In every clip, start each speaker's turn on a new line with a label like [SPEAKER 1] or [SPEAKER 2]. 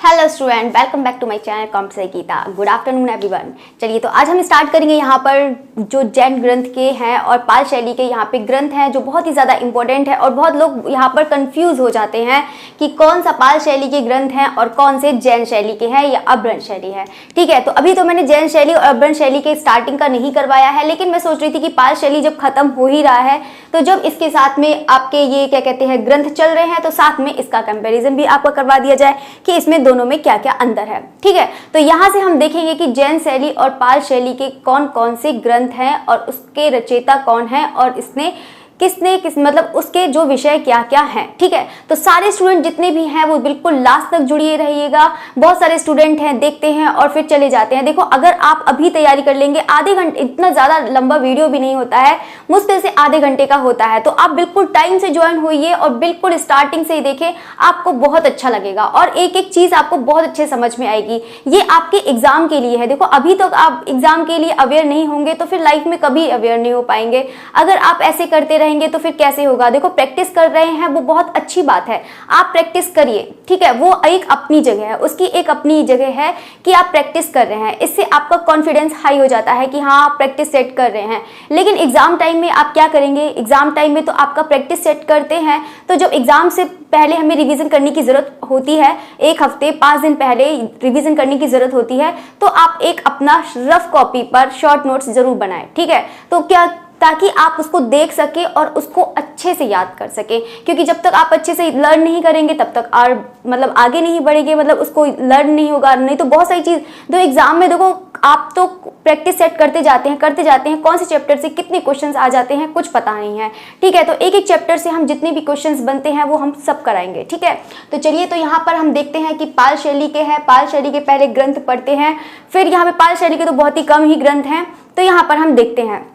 [SPEAKER 1] Hello student, welcome back to my channel Comps Geeta. Good afternoon everyone. चलिए तो आज हम स्टार्ट करेंगे यहाँ पर जो जैन ग्रंथ के हैं और पाल शैली के यहाँ पे ग्रंथ हैं जो बहुत ही ज़्यादा इंपॉर्टेंट है और बहुत लोग यहाँ पर कंफ्यूज हो जाते हैं कि कौन सा पाल शैली के ग्रंथ हैं और कौन से जैन शैली के हैं या अभ्रंश शैली है। ठीक है, तो अभी तो मैंने जैन शैली और अभ्रंश शैली के स्टार्टिंग का नहीं करवाया है, लेकिन मैं सोच रही थी कि पाल शैली जब खत्म हो ही रहा है तो जब इसके साथ में आपके ये क्या कहते हैं ग्रंथ चल रहे हैं तो साथ में इसका कंपेरिजन भी आपको करवा दिया जाए कि इसमें दोनों में क्या क्या अंतर है। ठीक है, तो यहाँ से हम देखेंगे कि जैन शैली और पाल शैली के कौन कौन से ग्रंथ हैं और उसके रचयिता कौन है और इसने किस मतलब उसके जो विषय क्या क्या हैं। ठीक है, तो सारे स्टूडेंट जितने भी हैं वो बिल्कुल लास्ट तक जुड़िए रहिएगा। बहुत सारे स्टूडेंट हैं देखते हैं और फिर चले जाते हैं। देखो, अगर आप अभी तैयारी कर लेंगे, आधे घंटे, इतना ज़्यादा लंबा वीडियो भी नहीं होता है, मुश्किल से आधे घंटे का होता है, तो आप बिल्कुल टाइम से ज्वाइन होइए और बिल्कुल स्टार्टिंग से ही देखें, आपको बहुत अच्छा लगेगा और एक एक चीज़ आपको बहुत अच्छे समझ में आएगी। ये आपके एग्जाम के लिए है। देखो, अभी तक आप एग्जाम के लिए अवेयर नहीं होंगे तो फिर लाइफ में कभी अवेयर नहीं हो पाएंगे। अगर आप ऐसे करते रहेंगे तो फिर कैसे होगा। देखो, प्रैक्टिस कर रहे हैं वो बहुत अच्छी बात है, आप प्रैक्टिस करिए। ठीक है, वो एक अपनी जगह है, उसकी एक अपनी जगह है कि आप प्रैक्टिस कर रहे हैं। इससे आपका कॉन्फिडेंस हाई हो जाता है कि हाँ, आप प्रैक्टिस सेट कर रहे हैं। लेकिन एग्जाम टाइम में आप क्या करेंगे, एग्जाम टाइम में तो आपका प्रैक्टिस सेट करते हैं तो जब एग्जाम से पहले हमें रिवीजन करने की जरूरत होती है, एक हफ्ते 5 दिन पहले रिवीजन करने की जरूरत होती है, तो आप एक अपना रफ कॉपी पर शॉर्ट नोट्स जरूर बनाएं। ठीक है, तो क्या, ताकि आप उसको देख सके और उसको अच्छे से याद कर सके, क्योंकि जब तक आप अच्छे से लर्न नहीं करेंगे तब तक और मतलब आगे नहीं बढ़ेंगे, मतलब उसको लर्न नहीं होगा। नहीं तो बहुत सारी चीज़ जो एग्जाम में, देखो आप तो प्रैक्टिस सेट करते जाते हैं, कौन से चैप्टर से कितने क्वेश्चंस आ जाते हैं कुछ पता नहीं है। ठीक है, तो एक एक चैप्टर से हम जितने भी क्वेश्चंस बनते हैं वो हम सब कराएंगे। ठीक है, तो चलिए, तो यहाँ पर हम देखते हैं कि पाल शैली के हैं। पाल शैली के पहले ग्रंथ पढ़ते हैं, फिर यहाँ पे पाल शैली के तो बहुत ही कम ही ग्रंथ हैं, तो यहाँ पर हम देखते हैं।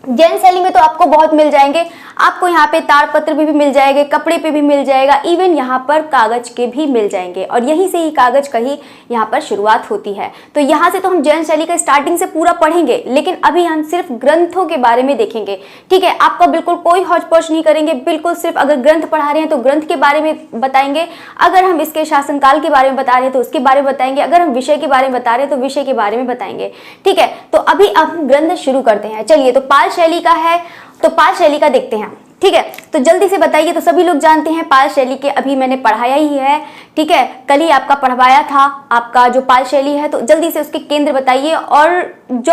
[SPEAKER 1] जैन शैली में तो आपको बहुत मिल जाएंगे, आपको यहाँ पे ताड़पत्र भी मिल जाएंगे, कपड़े पे भी मिल जाएगा, इवन यहाँ पर कागज के भी मिल जाएंगे और यहीं से ही कागज का ही यहाँ पर शुरुआत होती है। तो यहाँ से तो हम जैन शैली का स्टार्टिंग से पूरा पढ़ेंगे, लेकिन अभी हम सिर्फ ग्रंथों के बारे में देखेंगे। ठीक है, आपका बिल्कुल कोई हौच-पौच नहीं करेंगे, बिल्कुल सिर्फ अगर ग्रंथ पढ़ा रहे हैं तो ग्रंथ के बारे में बताएंगे, अगर हम इसके शासनकाल के बारे में बता रहे हैं तो उसके बारे में बताएंगे, अगर हम विषय के बारे में बता रहे हैं तो विषय के बारे में बताएंगे। ठीक है, तो अभी हम ग्रंथ शुरू करते हैं। चलिए, तो पाल शैली का है तो पाल शैली का देखते हैं। ठीक है, तो जल्दी से बताइए। तो सभी लोग जानते हैं पाल शैली के, अभी मैंने पढ़ाया ही है। ठीक है, कल ही आपका पढ़वाया था आपका जो पाल शैली है, तो जल्दी से उसके केंद्र बताइए और जो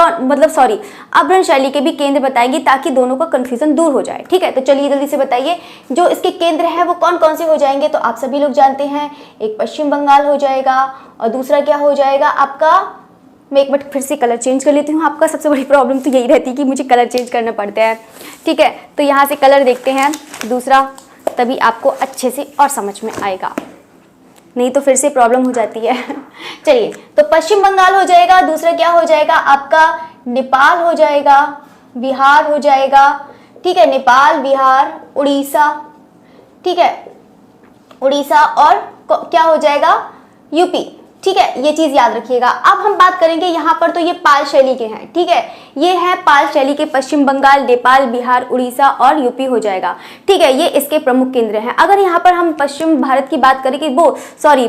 [SPEAKER 1] अभ्रंश शैली के भी केंद्र बताएंगे ताकि दोनों का कंफ्यूजन दूर हो जाए। ठीक है, तो चलिए जल्दी से बताइए जो इसके केंद्र है वो कौन कौन से हो जाएंगे। तो आप सभी लोग जानते हैं, एक पश्चिम बंगाल हो जाएगा और दूसरा क्या हो जाएगा आपका, मैं एक बार फिर से कलर चेंज कर लेती हूँ। आपका सबसे बड़ी प्रॉब्लम तो यही रहती है कि मुझे कलर चेंज करना पड़ता है। ठीक है, तो यहाँ से कलर देखते हैं दूसरा, तभी आपको अच्छे से और समझ में आएगा, नहीं तो फिर से प्रॉब्लम हो जाती है। चलिए, तो पश्चिम बंगाल हो जाएगा, दूसरा क्या हो जाएगा आपका, नेपाल हो जाएगा, बिहार हो जाएगा। ठीक है, नेपाल, बिहार, उड़ीसा। ठीक है, उड़ीसा और क्या हो जाएगा, यूपी। ठीक है, ये चीज याद रखिएगा। अब हम बात करेंगे यहाँ पर, तो ये पाल शैली के हैं। ठीक है, ये है पाल शैली के, पश्चिम बंगाल, नेपाल, बिहार, उड़ीसा और यूपी हो जाएगा। ठीक है, ये इसके प्रमुख केंद्र हैं। अगर यहाँ पर हम पश्चिम भारत की बात करें कि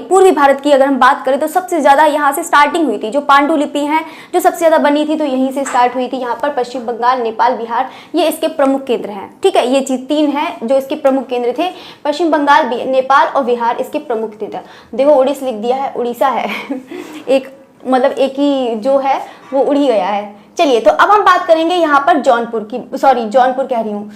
[SPEAKER 1] पूर्वी भारत की अगर हम बात करें तो सबसे ज्यादा यहाँ से स्टार्टिंग हुई थी, जो पांडुलिपि है जो सबसे ज्यादा बनी थी तो यहीं से स्टार्ट हुई थी। यहाँ पर पश्चिम बंगाल, नेपाल, बिहार, ये इसके प्रमुख केंद्र हैं। ठीक है, ये चीज 3 है जो इसके प्रमुख केंद्र थे, पश्चिम बंगाल, नेपाल और बिहार इसके प्रमुख केंद्र। देखो, उड़ीसा लिख दिया है, उड़ीसा है एक मतलब एक ही जो है वो उड़ ही गया है। चलिए, तो अब हम बात करेंगे यहाँ पर जौनपुर की, जौनपुर कह रही हूँ,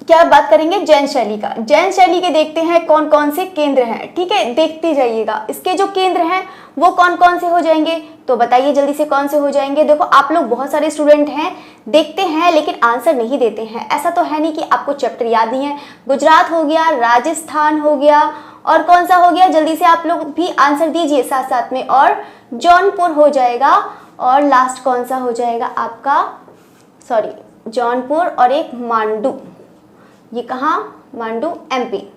[SPEAKER 1] क्या बात करेंगे जैन शैली का। जैन शैली के देखते हैं कौन कौन से केंद्र हैं। ठीक है, देखते जाइएगा इसके जो केंद्र हैं वो कौन कौन से हो जाएंगे, तो बताइए जल्दी से कौन से हो जाएंगे। देखो, आप लोग बहुत सारे स्टूडेंट हैं, देखते हैं लेकिन आंसर नहीं देते हैं। ऐसा तो है नहीं कि आपको चैप्टर याद नहीं है। गुजरात हो गया, राजस्थान हो गया और कौन सा हो गया, जल्दी से आप लोग भी आंसर दीजिए साथ साथ में, और जौनपुर हो जाएगा और लास्ट कौन सा हो जाएगा आपका, जौनपुर और एक मांडू, ये कहाँ, मांडू, एमपी।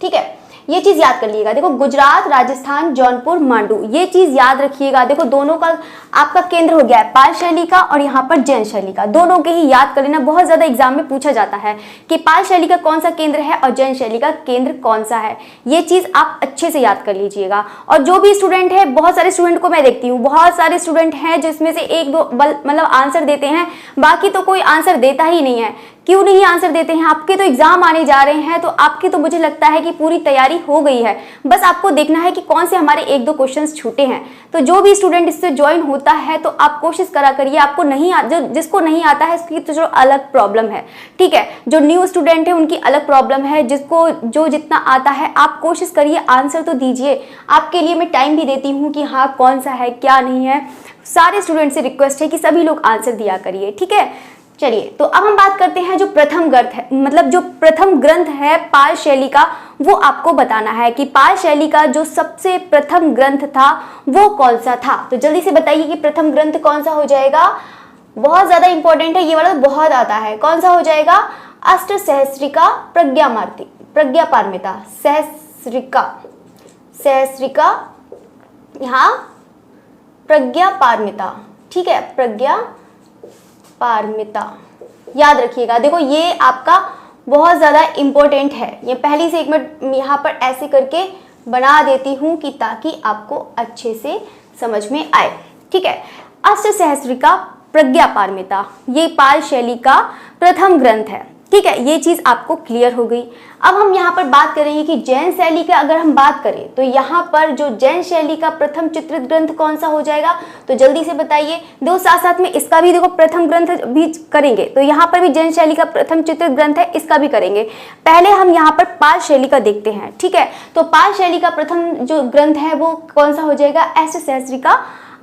[SPEAKER 1] ठीक है, ये चीज याद कर लीजिएगा। देखो गुजरात, राजस्थान, जौनपुर, मांडू, ये चीज याद रखिएगा। देखो दोनों का आपका केंद्र हो गया है पाल शैली का और यहाँ पर जैन शैली का, दोनों के ही याद कर लेना। बहुत ज्यादा एग्जाम में पूछा जाता है कि पाल शैली का कौन सा केंद्र है और जैन शैली का केंद्र कौन सा है, ये चीज आप अच्छे से याद कर लीजिएगा। और जो भी स्टूडेंट है, बहुत सारे स्टूडेंट को मैं देखती हूँ, बहुत सारे स्टूडेंट हैं जिसमें से एक दो मतलब आंसर देते हैं, बाकी तो कोई आंसर देता ही नहीं है। क्यों नहीं आंसर देते हैं? आपके तो एग्जाम आने जा रहे हैं, तो आपकी तो मुझे लगता है कि पूरी तैयारी हो गई है, बस आपको देखना है कि कौन से हमारे एक दो क्वेश्चंस छूटे हैं। तो जो भी स्टूडेंट इससे ज्वाइन होता है तो आप कोशिश करा करिए, आपको नहीं जिसको नहीं आता है उसकी तो जो अलग प्रॉब्लम है, ठीक है। जो न्यू स्टूडेंट है उनकी अलग प्रॉब्लम है, जिसको जो जितना आता है आप कोशिश करिए आंसर तो दीजिए। आपके लिए मैं टाइम भी देती हूँ कि हाँ कौन सा है क्या नहीं है। सारे स्टूडेंट से रिक्वेस्ट है कि सभी लोग आंसर दिया करिए, ठीक है। चलिए तो अब हम बात करते हैं जो प्रथम ग्रंथ है, मतलब जो प्रथम ग्रंथ है पाल शैली का, वो आपको बताना है कि पाल शैली का जो सबसे प्रथम ग्रंथ था वो कौन सा था। तो जल्दी से बताइए कि प्रथम ग्रंथ कौन सा हो जाएगा। बहुत ज्यादा इंपॉर्टेंट है ये वाला, तो बहुत आता है। कौन सा हो जाएगा? अष्टसहस्रिका प्रज्ञापारमिता, सहस्रिका यहाँ प्रज्ञापारमिता, ठीक है, प्रज्ञापारमिता याद रखिएगा। देखो ये आपका बहुत ज़्यादा इम्पोर्टेंट है, ये पहली से एक मिनट यहाँ पर ऐसे करके बना देती हूँ कि ताकि आपको अच्छे से समझ में आए, ठीक है। अष्टसहस्रिका प्रज्ञापारमिता ये पाल शैली का प्रथम ग्रंथ है, ठीक है। ये चीज़ आपको क्लियर हो गई। अब हम यहाँ पर बात करेंगे कि जैन शैली का अगर हम बात करें तो यहाँ पर जो जैन शैली का प्रथम चित्रित ग्रंथ कौन सा हो जाएगा, तो जल्दी से बताइए। देखो साथ साथ में इसका भी देखो प्रथम ग्रंथ भी करेंगे, तो यहाँ पर भी जैन शैली का प्रथम चित्रित ग्रंथ है, इसका भी करेंगे। पहले हम यहाँ पर पाल शैली का देखते हैं, ठीक है। तो पाल शैली का प्रथम जो ग्रंथ है वो कौन सा हो जाएगा?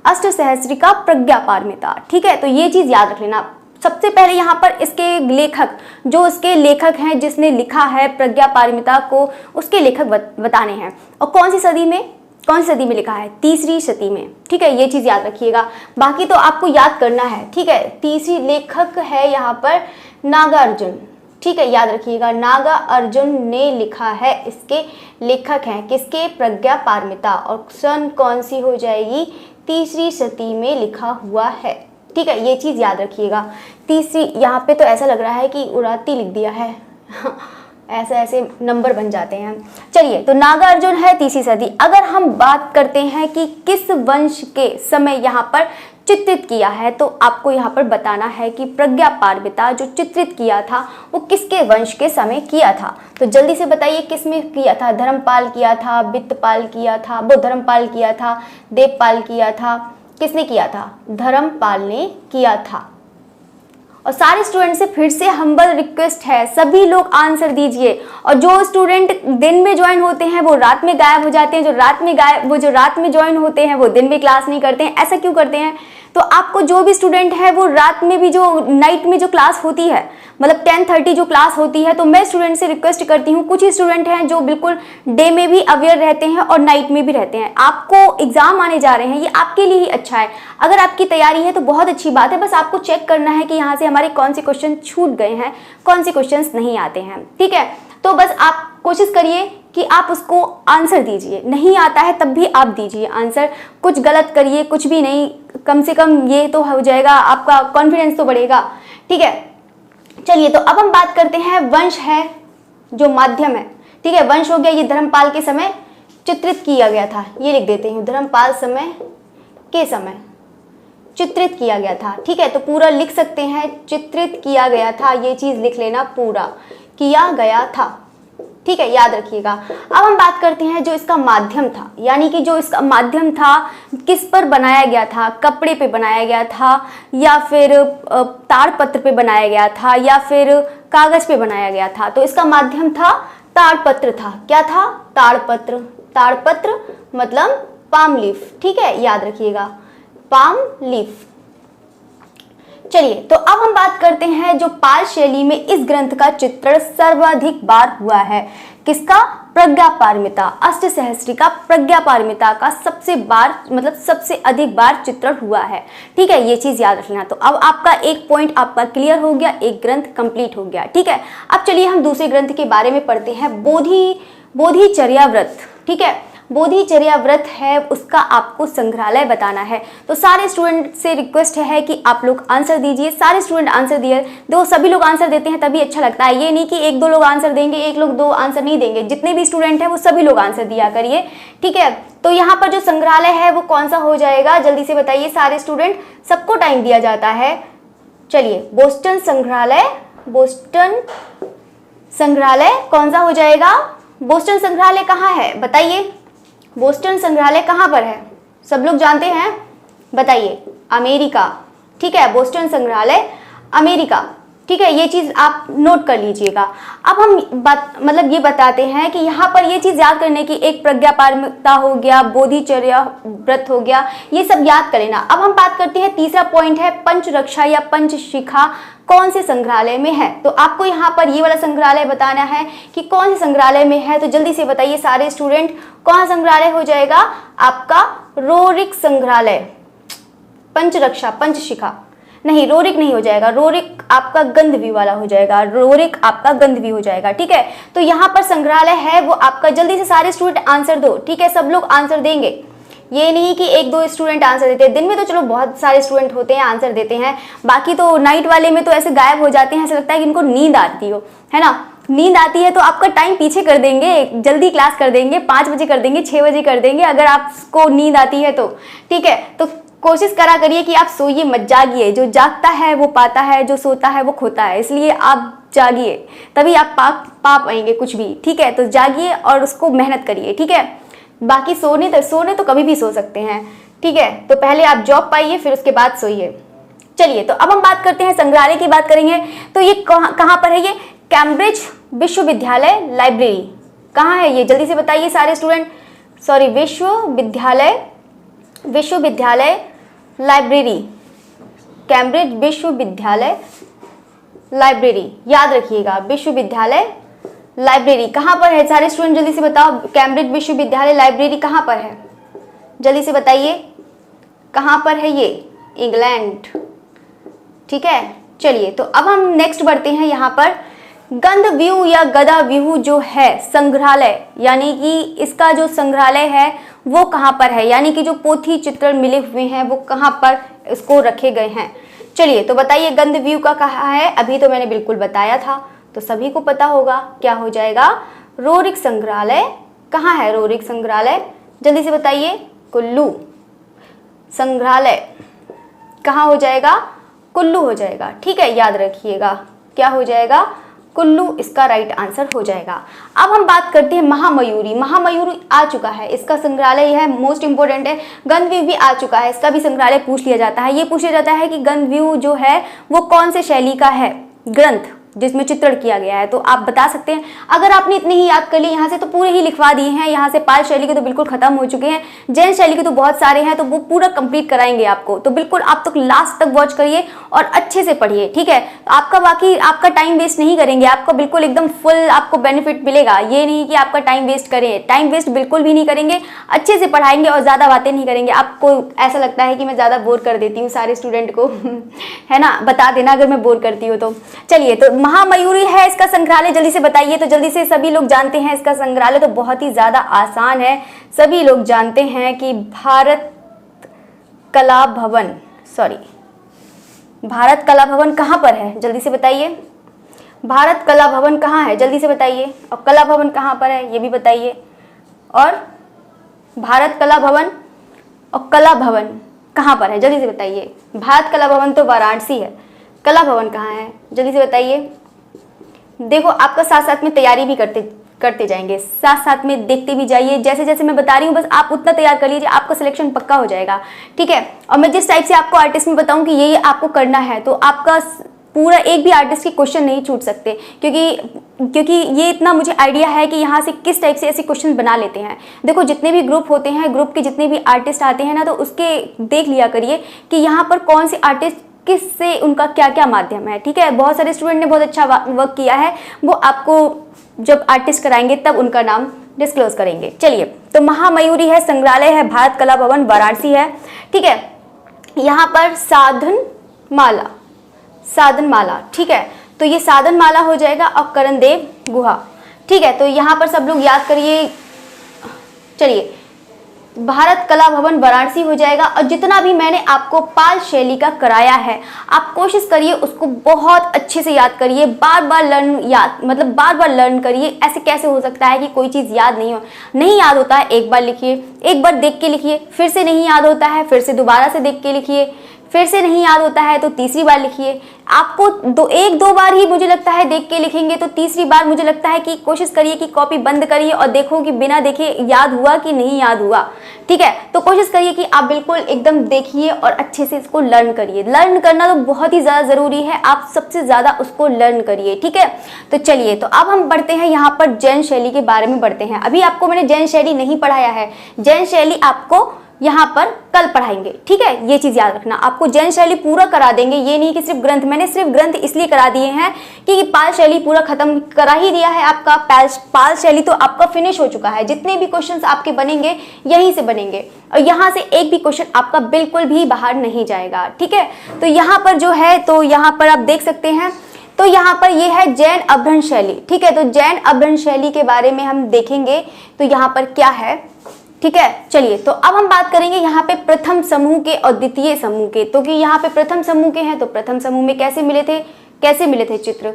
[SPEAKER 1] अष्टसहस्रिका प्रज्ञापारमिता, ठीक है। तो ये चीज़ याद रख लेना। सबसे पहले यहाँ पर इसके लेखक, जो इसके लेखक हैं जिसने लिखा है प्रज्ञापारमिता को, उसके लेखक बताने हैं। और कौन सी सदी में लिखा है? तीसरी शती में, ठीक है। ये चीज़ याद रखिएगा, बाकी तो आपको याद करना है, ठीक है। तीसरी लेखक है यहाँ पर नागार्जुन, ठीक है, याद रखिएगा। नागार्जुन ने लिखा है, इसके लेखक हैं किसके? प्रज्ञापारमिता। और सन कौन सी हो जाएगी? तीसरी शती में लिखा हुआ है, ठीक है। ये चीज़ याद रखिएगा। तीसरी यहाँ पे तो ऐसा लग रहा है कि उड़ाती लिख दिया है ऐसे ऐसे नंबर बन जाते हैं। चलिए तो नागार्जुन है तीसरी सदी। अगर हम बात करते हैं कि किस वंश के समय यहाँ पर चित्रित किया है, तो आपको यहाँ पर बताना है कि प्रज्ञापारमिता जो चित्रित किया था वो किसके वंश के समय किया था। तो जल्दी से बताइए किसमें किया था? धर्मपाल किया था, वित्तपाल किया था, वो धर्मपाल किया था, देवपाल किया था, किसने किया था? धर्मपाल ने किया था। और सारे स्टूडेंट से फिर से हम्बल रिक्वेस्ट है, सभी लोग आंसर दीजिए। और जो स्टूडेंट दिन में ज्वाइन होते हैं वो रात में गायब हो जाते हैं, जो रात में ज्वाइन होते हैं वो दिन में क्लास नहीं करते हैं। ऐसा क्यों करते हैं? तो आपको जो भी स्टूडेंट है वो रात में भी, जो नाइट में जो क्लास होती है, मतलब 10:30 जो क्लास होती है, तो मैं स्टूडेंट से रिक्वेस्ट करती हूँ, कुछ ही स्टूडेंट हैं जो बिल्कुल डे में भी अवेयर रहते हैं और नाइट में भी रहते हैं। आपको एग्जाम आने जा रहे हैं, ये आपके लिए ही अच्छा है। अगर आपकी तैयारी है तो बहुत अच्छी बात है, बस आपको चेक करना है कि यहाँ से हमारे कौन से क्वेश्चन छूट गए हैं, कौन से क्वेश्चन नहीं आते हैं, ठीक है। तो बस आप कोशिश करिए कि आप उसको आंसर दीजिए, नहीं आता है तब भी आप दीजिए आंसर, कुछ गलत करिए कुछ भी नहीं, कम से कम ये तो हो जाएगा, आपका कॉन्फिडेंस तो बढ़ेगा, ठीक है। चलिए तो अब हम बात करते हैं वंश है जो माध्यम है, ठीक है। वंश हो गया, ये धर्मपाल के समय चित्रित किया गया था, ये लिख देते हैं, धर्मपाल के समय चित्रित किया गया था, ठीक है। तो पूरा लिख सकते हैं, चित्रित किया गया था, ये चीज लिख लेना, पूरा किया गया था, ठीक है, याद रखिएगा। अब हम बात करते हैं जो इसका माध्यम था, यानी कि जो इसका माध्यम था किस पर बनाया गया था? कपड़े पे बनाया गया था, या फिर ताड़पत्र पे बनाया गया था, या फिर कागज पे बनाया गया था? तो इसका माध्यम था ताड़पत्र था। क्या था? ताड़पत्र। ताड़पत्र मतलब पाम लीफ, ठीक है, याद रखिएगा, पाम लीफ। चलिए तो अब हम बात करते हैं जो पाल शैली में इस ग्रंथ का चित्रण सर्वाधिक बार हुआ है, किसका? प्रज्ञापारमिता, अष्टसहस्रिका प्रज्ञापारमिता का सबसे अधिक बार चित्रण हुआ है, ठीक है। ये चीज याद रखना। तो अब आपका एक पॉइंट आपका क्लियर हो गया, एक ग्रंथ कंप्लीट हो गया, ठीक है। अब चलिए हम दूसरे ग्रंथ के बारे में पढ़ते हैं। बोधिचर्या व्रत, ठीक है, बोधिचर्या व्रत है उसका आपको संग्रहालय बताना है। तो सारे स्टूडेंट से रिक्वेस्ट है कि आप लोग आंसर दीजिए। सारे स्टूडेंट आंसर दिए, दो सभी लोग आंसर देते हैं तभी अच्छा लगता है, ये नहीं कि एक दो लोग आंसर देंगे, एक लोग दो आंसर नहीं देंगे। जितने भी स्टूडेंट हैं वो सभी लोग आंसर दिया करिए, ठीक है। तो यहाँ पर जो संग्रहालय है वो कौन सा हो जाएगा, जल्दी से बताइए सारे स्टूडेंट, सबको टाइम दिया जाता है। चलिए, बोस्टन संग्रहालय, बोस्टन संग्रहालय कौन सा हो जाएगा? बोस्टन संग्रहालय कहाँ है बताइए, बोस्टन संग्रहालय कहाँ पर है? सब लोग जानते हैं, बताइए। अमेरिका, ठीक है, बोस्टन संग्रहालय अमेरिका, ठीक है, ये चीज़ आप नोट कर लीजिएगा। अब हम मतलब ये बताते हैं कि यहाँ पर ये चीज़ याद करने की, एक प्रज्ञापारमिता हो गया, बोधिचर्या व्रत हो गया, ये सब याद कर लेना। अब हम बात करते हैं, तीसरा पॉइंट है पंचरक्षा या पंचशिखा कौन से संग्रहालय में है। तो आपको यहाँ पर ये वाला संग्रहालय बताना है कि कौन से संग्रहालय में है। तो जल्दी से बताइए सारे स्टूडेंट, कौन सा संग्रहालय हो जाएगा आपका? रोरिक संग्रहालय। पंचरक्षा, पंचशिखा नहीं, रोरिक नहीं हो जाएगा, रोरिक आपका गंधवी वाला हो जाएगा, रोरिक आपका गंधवी हो जाएगा, ठीक है। तो यहाँ पर संग्रहालय है वो आपका, जल्दी से सारे स्टूडेंट आंसर दो, ठीक है, सब लोग आंसर देंगे। ये नहीं कि एक दो स्टूडेंट आंसर देते हैं, दिन में तो चलो बहुत सारे स्टूडेंट होते हैं आंसर देते हैं, बाकी तो नाइट वाले में तो ऐसे गायब हो जाते हैं, ऐसा लगता है कि इनको नींद आती हो, है ना। नींद आती है तो आपका टाइम पीछे कर देंगे, जल्दी क्लास कर देंगे, 5 बजे कर देंगे, 6 बजे कर देंगे, अगर आपको नींद आती है तो, ठीक है। तो कोशिश करा करिए कि आप सोइए मत, जागिए। जो जागता है वो पाता है, जो सोता है वो खोता है, इसलिए आप जागिए, तभी आप पा पाएंगे कुछ भी, ठीक है। तो जागिए और उसको मेहनत करिए, ठीक है। बाकी सोने तो कभी भी सो सकते हैं, ठीक है। तो पहले आप जॉब पाइए, फिर उसके बाद सोइए। चलिए, तो अब हम बात करते हैं संग्रहालय की बात करेंगे। तो ये कहाँ पर है? ये कैम्ब्रिज विश्वविद्यालय लाइब्रेरी कहाँ है ये? जल्दी से बताइए सारे स्टूडेंट। सॉरी, विश्वविद्यालय लाइब्रेरी, कैम्ब्रिज विश्वविद्यालय लाइब्रेरी, याद रखिएगा, विश्वविद्यालय लाइब्रेरी कहाँ पर है? सारे स्टूडेंट जल्दी से बताओ, कैम्ब्रिज विश्वविद्यालय लाइब्रेरी कहाँ पर है? जल्दी से बताइए कहाँ पर है ये? इंग्लैंड, ठीक है। चलिए, तो अब हम नेक्स्ट बढ़ते हैं। यहाँ पर गंधव्यूह या गदाव्यूह जो है संग्रहालय, यानी कि इसका जो संग्रहालय है वो कहाँ पर है, यानी कि जो पोथी चित्रण मिले हुए हैं वो कहाँ पर इसको रखे गए हैं। चलिए, तो बताइए गंधव्यूह का कहाँ है? अभी तो मैंने बिल्कुल बताया था, तो सभी को पता होगा, क्या हो जाएगा? रोरिक संग्रहालय। कहाँ है रोरिक संग्रहालय? जल्दी से बताइए। कुल्लू संग्रहालय कहाँ हो जाएगा? कुल्लू हो जाएगा, ठीक है, याद रखिएगा, क्या हो जाएगा? कुल्लू इसका राइट आंसर हो जाएगा। अब हम बात करते हैं महामयूरी। महामयूरी आ चुका है, इसका संग्रहालय है, मोस्ट इंपोर्टेंट है। गंधव्यूह भी आ चुका है, इसका भी संग्रहालय पूछ लिया जाता है। ये पूछ लिया जाता है कि गंधव्यूह जो है वो कौन से शैली का है ग्रंथ जिसमें चित्रण किया गया है। तो आप बता सकते हैं, अगर आपने इतने ही याद कर ली यहाँ से तो पूरे ही लिखवा दिए हैं। यहाँ से पाल शैली के तो बिल्कुल खत्म हो चुके हैं, जैन शैली के तो बहुत सारे हैं, तो वो पूरा कंप्लीट कराएंगे आपको। तो बिल्कुल आप तो लास्ट तक वॉच करिए और अच्छे से पढ़िए, ठीक है। आपका बाकी आपका टाइम वेस्ट नहीं करेंगे, आपको बिल्कुल एकदम फुल आपको बेनिफिट मिलेगा। ये नहीं कि आपका टाइम वेस्ट करें, टाइम वेस्ट बिल्कुल भी नहीं करेंगे, अच्छे से पढ़ाएंगे और ज़्यादा बातें नहीं करेंगे। आपको ऐसा लगता है कि मैं ज़्यादा बोर कर देती हूँ सारे स्टूडेंट को है ना, बता देना अगर मैं बोर करती हूँ तो। चलिए, तो महामयूरी है इसका संग्रहालय, जल्दी से बताइए। तो जल्दी से सभी लोग जानते हैं इसका संग्रहालय तो बहुत ही ज्यादा आसान है, सभी लोग जानते हैं कि भारत कला भवन, भारत कला भवन कहाँ पर है? जल्दी से बताइए। भारत कला भवन कहाँ है? जल्दी से बताइए। और कला भवन कहाँ पर है ये भी बताइए। और भारत कला भवन और कला भवन कहाँ पर है? जल्दी से बताइए। भारत कला भवन तो वाराणसी है, कला भवन कहाँ है? जल्दी से बताइए। देखो, आपका साथ साथ में तैयारी भी करते जाएंगे, साथ साथ में देखते भी जाइए, जैसे जैसे मैं बता रही हूँ बस आप उतना तैयार कर लीजिए, आपका सिलेक्शन पक्का हो जाएगा, ठीक है। और मैं जिस टाइप से आपको आर्टिस्ट में बताऊँ कि ये आपको करना है, तो आपका पूरा एक भी आर्टिस्ट के क्वेश्चन नहीं छूट सकते, क्योंकि ये इतना मुझे आइडिया है कि यहाँ से किस टाइप से ऐसे क्वेश्चन बना लेते हैं। देखो, जितने भी ग्रुप होते हैं, ग्रुप के जितने भी आर्टिस्ट आते हैं ना, तो उसके देख लिया करिए कि यहाँ पर कौन से आर्टिस्ट किससे उनका क्या क्या माध्यम है, ठीक है। बहुत सारे स्टूडेंट ने बहुत अच्छा वर्क किया है, वो आपको जब आर्टिस्ट कराएंगे तब उनका नाम डिस्क्लोज करेंगे। चलिए, तो महामयूरी है, संग्रहालय है, भारत कला भवन वाराणसी है, ठीक है। यहाँ पर साधनमाला, ठीक है, तो ये साधनमाला हो जाएगा। और करणदेव गुहा, ठीक है, तो यहाँ पर सब लोग याद करिए। चलिए, भारत कला भवन वाराणसी हो जाएगा। और जितना भी मैंने आपको पाल शैली का कराया है, आप कोशिश करिए उसको बहुत अच्छे से याद करिए, बार बार बार बार लर्न करिए। ऐसे कैसे हो सकता है कि कोई चीज़ याद नहीं याद होता है, एक बार लिखिए, एक बार देख के लिखिए, फिर से नहीं याद होता है, फिर से दोबारा से देख के लिखिए, फिर से नहीं याद होता है तो तीसरी बार लिखिए। आपको एक दो बार ही मुझे लगता है देख के लिखेंगे, तो तीसरी बार मुझे लगता है कि कोशिश करिए कि कॉपी बंद करिए और देखो कि बिना देखे याद हुआ कि नहीं याद हुआ। ठीक है, तो कोशिश करिए कि आप बिल्कुल एकदम देखिए और अच्छे से इसको लर्न करिए। लर्न करना तो बहुत ही ज़्यादा ज़रूरी है, आप सबसे ज़्यादा उसको लर्न करिए। ठीक है, तो चलिए, तो अब हम बढ़ते हैं यहाँ पर जैन शैली के बारे में बढ़ते हैं। अभी आपको मैंने जैन शैली नहीं पढ़ाया है, जैन शैली आपको यहाँ पर कल पढ़ाएंगे। ठीक है, ये चीज़ याद रखना, आपको जैन शैली पूरा करा देंगे, ये नहीं कि सिर्फ ग्रंथ। मैंने सिर्फ ग्रंथ इसलिए करा दिए हैं कि पाल शैली पूरा खत्म करा ही दिया है आपका। पाल शैली तो आपका फिनिश हो चुका है, जितने भी क्वेश्चंस आपके बनेंगे यहीं से बनेंगे और यहाँ से एक भी क्वेश्चन आपका बिल्कुल भी बाहर नहीं जाएगा। ठीक है, तो यहाँ पर जो है, तो यहाँ पर आप देख सकते हैं, तो यहाँ पर ये है जैन अभ्रंश शैली। ठीक है, तो जैन अभ्रंश शैली के बारे में हम देखेंगे, तो यहाँ पर क्या है। ठीक है, चलिए, तो अब हम बात करेंगे यहाँ पे प्रथम समूह के और द्वितीय समूह के। तो कि यहाँ पे प्रथम समूह के हैं, तो प्रथम समूह में कैसे मिले थे चित्र,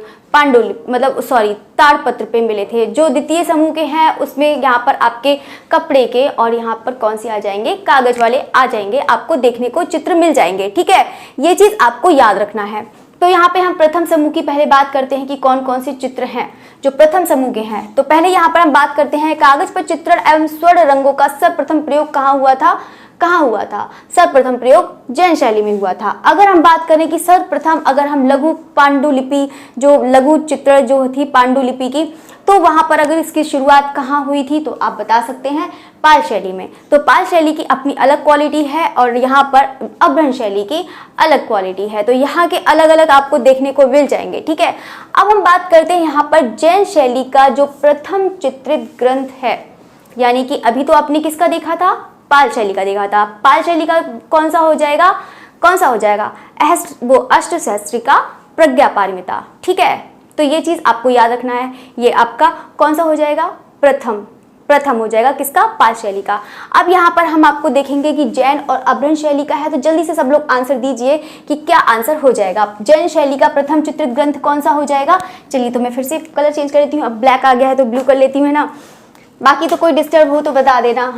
[SPEAKER 1] ताड़पत्र पे मिले थे। जो द्वितीय समूह के हैं उसमें यहाँ पर आपके कपड़े के और यहाँ पर कौन से आ जाएंगे, कागज वाले आ जाएंगे, आपको देखने को चित्र मिल जाएंगे। ठीक है, ये चीज आपको याद रखना है। तो यहाँ पे हम प्रथम समूह की पहले बात करते हैं कि कौन कौन से चित्र हैं जो प्रथम समूह के हैं। तो पहले यहाँ पर हम बात करते हैं, कागज पर चित्रण एवं स्वर्ण रंगों का सर्वप्रथम प्रयोग कहाँ हुआ था? सर्वप्रथम प्रयोग जैन शैली में हुआ था। अगर हम बात करें कि सर्वप्रथम, अगर हम लघु पांडुलिपि, जो लघु चित्र जो थी पांडुलिपि की, तो वहां पर अगर इसकी शुरुआत कहाँ हुई थी, तो आप बता सकते हैं पाल शैली में। तो पाल शैली की अपनी अलग क्वालिटी है और यहाँ पर अभ्रंश शैली की अलग क्वालिटी है, तो यहाँ के अलग अलग आपको देखने को मिल जाएंगे। ठीक है, अब हम बात करते हैं यहाँ पर जैन शैली का जो प्रथम चित्रित ग्रंथ है, यानी कि अभी तो आपने किसका देखा था, पाल शैली का देखा था। पाल शैली का कौन सा हो जाएगा, अष्टसहस्त्रिका प्रज्ञा पारमिता। ठीक है, तो ये चीज आपको याद रखना है, ये आपका कौन सा हो जाएगा, प्रथम हो जाएगा, किसका, पाल शैली का। अब यहाँ पर हम आपको देखेंगे कि जैन और अभ्रंश शैली का है, तो जल्दी से सब लोग आंसर दीजिए कि क्या आंसर हो जाएगा। जैन शैली का प्रथम चित्रित ग्रंथ कौन सा हो जाएगा। चलिए, तो मैं फिर से कलर चेंज कर लेती हूँ, अब ब्लैक आ गया है तो ब्लू कर लेती हूँ, है ना। बाकी तो कोई डिस्टर्ब हो तो बता देना।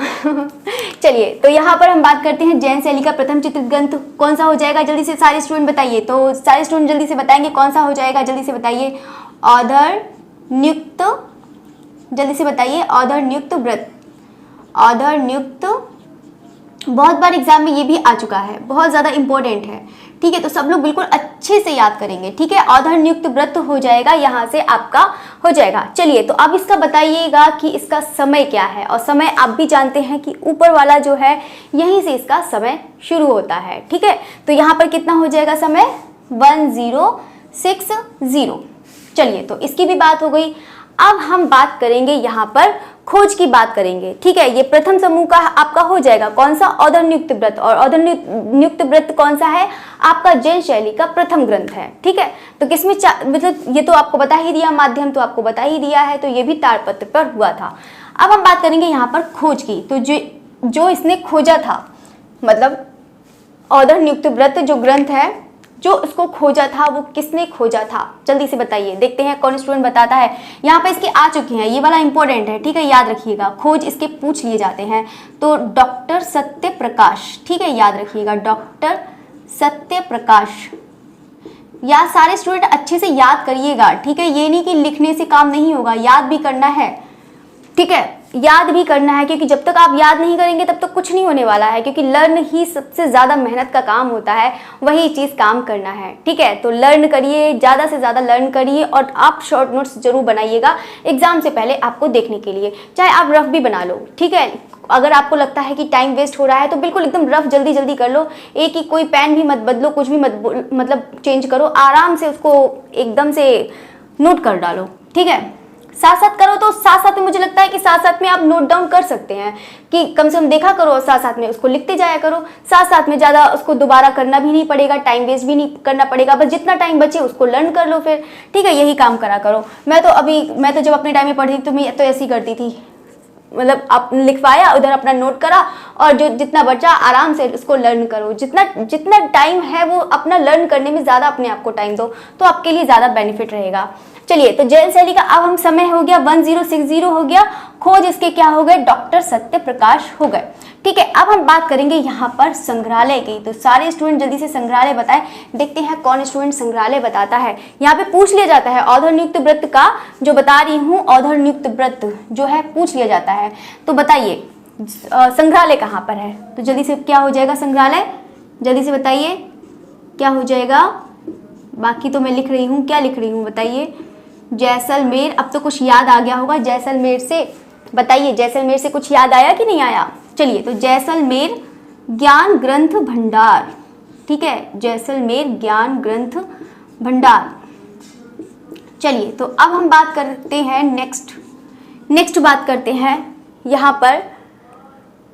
[SPEAKER 1] चलिए, तो यहाँ पर हम बात करते हैं जैन शैली का प्रथम चित्रित ग्रंथ कौन सा हो जाएगा। जल्दी से सारे स्टूडेंट बताइए, तो सारे स्टूडेंट जल्दी से बताएंगे कौन सा हो जाएगा, जल्दी से बताइए। ऑधर नियुक्त, जल्दी से बताइए, ऑधर नियुक्त व्रत। ऑधर नियुक्त बहुत बार एग्जाम में ये भी आ चुका है, बहुत ज्यादा इंपॉर्टेंट है। ठीक है, तो सब लोग बिल्कुल अच्छे से याद करेंगे। ठीक है, ऑधर नियुक्त व्रत हो जाएगा, यहाँ से आपका हो जाएगा। चलिए, तो अब इसका बताइएगा कि इसका समय क्या है, और समय आप भी जानते हैं कि ऊपर वाला जो है यहीं से इसका समय शुरू होता है। ठीक है, तो यहाँ पर कितना हो जाएगा समय, 1060। चलिए, तो इसकी भी बात हो गई। अब हम बात करेंगे यहाँ पर खोज की बात करेंगे। ठीक है, ये प्रथम समूह का आपका हो जाएगा कौन सा, ऑधर नियुक्त व्रत। और ऑधर नियुक्त व्रत कौन सा है, आपका जैन शैली का प्रथम ग्रंथ है। ठीक है, तो किसमें मतलब ये तो आपको बता ही दिया, माध्यम तो आपको बता ही दिया है, तो ये भी ताड़पत्र पर हुआ था। अब हम बात करेंगे यहाँ पर खोज की, तो जो इसने खोजा था, मतलब ऑधर नियुक्त व्रत जो ग्रंथ है, जो उसको खोजा था वो किसने खोजा था, जल्दी से बताइए। देखते हैं कौन स्टूडेंट बताता है। यहाँ पे इसके आ चुके हैं, ये वाला इंपॉर्टेंट है। ठीक है, याद रखिएगा, खोज इसके पूछ लिए जाते हैं। तो डॉक्टर सत्य प्रकाश, ठीक है, याद रखिएगा, डॉक्टर सत्य प्रकाश। या सारे स्टूडेंट अच्छे से याद करिएगा। ठीक है, ये नहीं कि लिखने से काम नहीं होगा, याद भी करना है। ठीक है, याद भी करना है, क्योंकि जब तक आप याद नहीं करेंगे तब तक कुछ नहीं होने वाला है, क्योंकि लर्न ही सबसे ज़्यादा मेहनत का काम होता है, वही चीज़ काम करना है। ठीक है, तो लर्न करिए, ज़्यादा से ज़्यादा लर्न करिए, और आप शॉर्ट नोट्स जरूर बनाइएगा एग्जाम से पहले आपको देखने के लिए, चाहे आप रफ भी बना लो। ठीक है, अगर आपको लगता है कि टाइम वेस्ट हो रहा है तो बिल्कुल एकदम रफ जल्दी जल्दी कर लो, एक ही कोई पेन भी मत बदलो, कुछ भी मत मतलब चेंज करो, आराम से उसको एकदम से नोट कर डालो। ठीक है, साथ साथ करो तो साथ साथ में मुझे लगता है कि साथ साथ में आप नोट डाउन कर सकते हैं कि कम से कम देखा करो, साथ साथ में उसको लिखते जाया करो, साथ साथ में ज़्यादा उसको दोबारा करना भी नहीं पड़ेगा, टाइम वेस्ट भी नहीं करना पड़ेगा, बस जितना टाइम बचे उसको लर्न कर लो फिर, ठीक है, यही काम करा करो। मैं तो जब अपने टाइम में पढ़ी थी तो मैं तो ऐसे ही करती थी, मतलब आप लिखवाया, उधर अपना नोट करा और जो जितना बचा आराम से उसको लर्न करो। जितना टाइम है वो अपना लर्न करने में ज़्यादा अपने आप को टाइम दो, तो आपके लिए ज़्यादा बेनिफिट रहेगा। चलिए, तो जैन शैली का अब हम समय हो गया 1060 हो गया, खोज इसके क्या हो गए, डॉक्टर सत्य प्रकाश हो गए। ठीक है, अब हम बात करेंगे यहाँ पर संग्रहालय की। तो सारे स्टूडेंट जल्दी से संग्रहालय बताएं, देखते हैं कौन स्टूडेंट संग्रहालय बताता है। यहाँ पे पूछ लिया जाता है औधर नियुक्त वृत्त का, जो बता रही हूँ औधर नियुक्त वृत्त जो है पूछ लिया जाता है। तो बताइए संग्रहालय कहाँ पर है, तो जल्दी से क्या हो जाएगा संग्रहालय, जल्दी से बताइए क्या हो जाएगा। बाकी तो मैं लिख रही हूँ, क्या लिख रही हूँ बताइए, जैसलमेर। अब तो कुछ याद आ गया होगा जैसलमेर से, बताइए जैसलमेर से कुछ याद आया कि नहीं आया। चलिए, तो जैसलमेर ज्ञान ग्रंथ भंडार, ठीक है, जैसलमेर ज्ञान ग्रंथ भंडार। चलिए, तो अब हम बात करते हैं नेक्स्ट बात करते हैं यहाँ पर,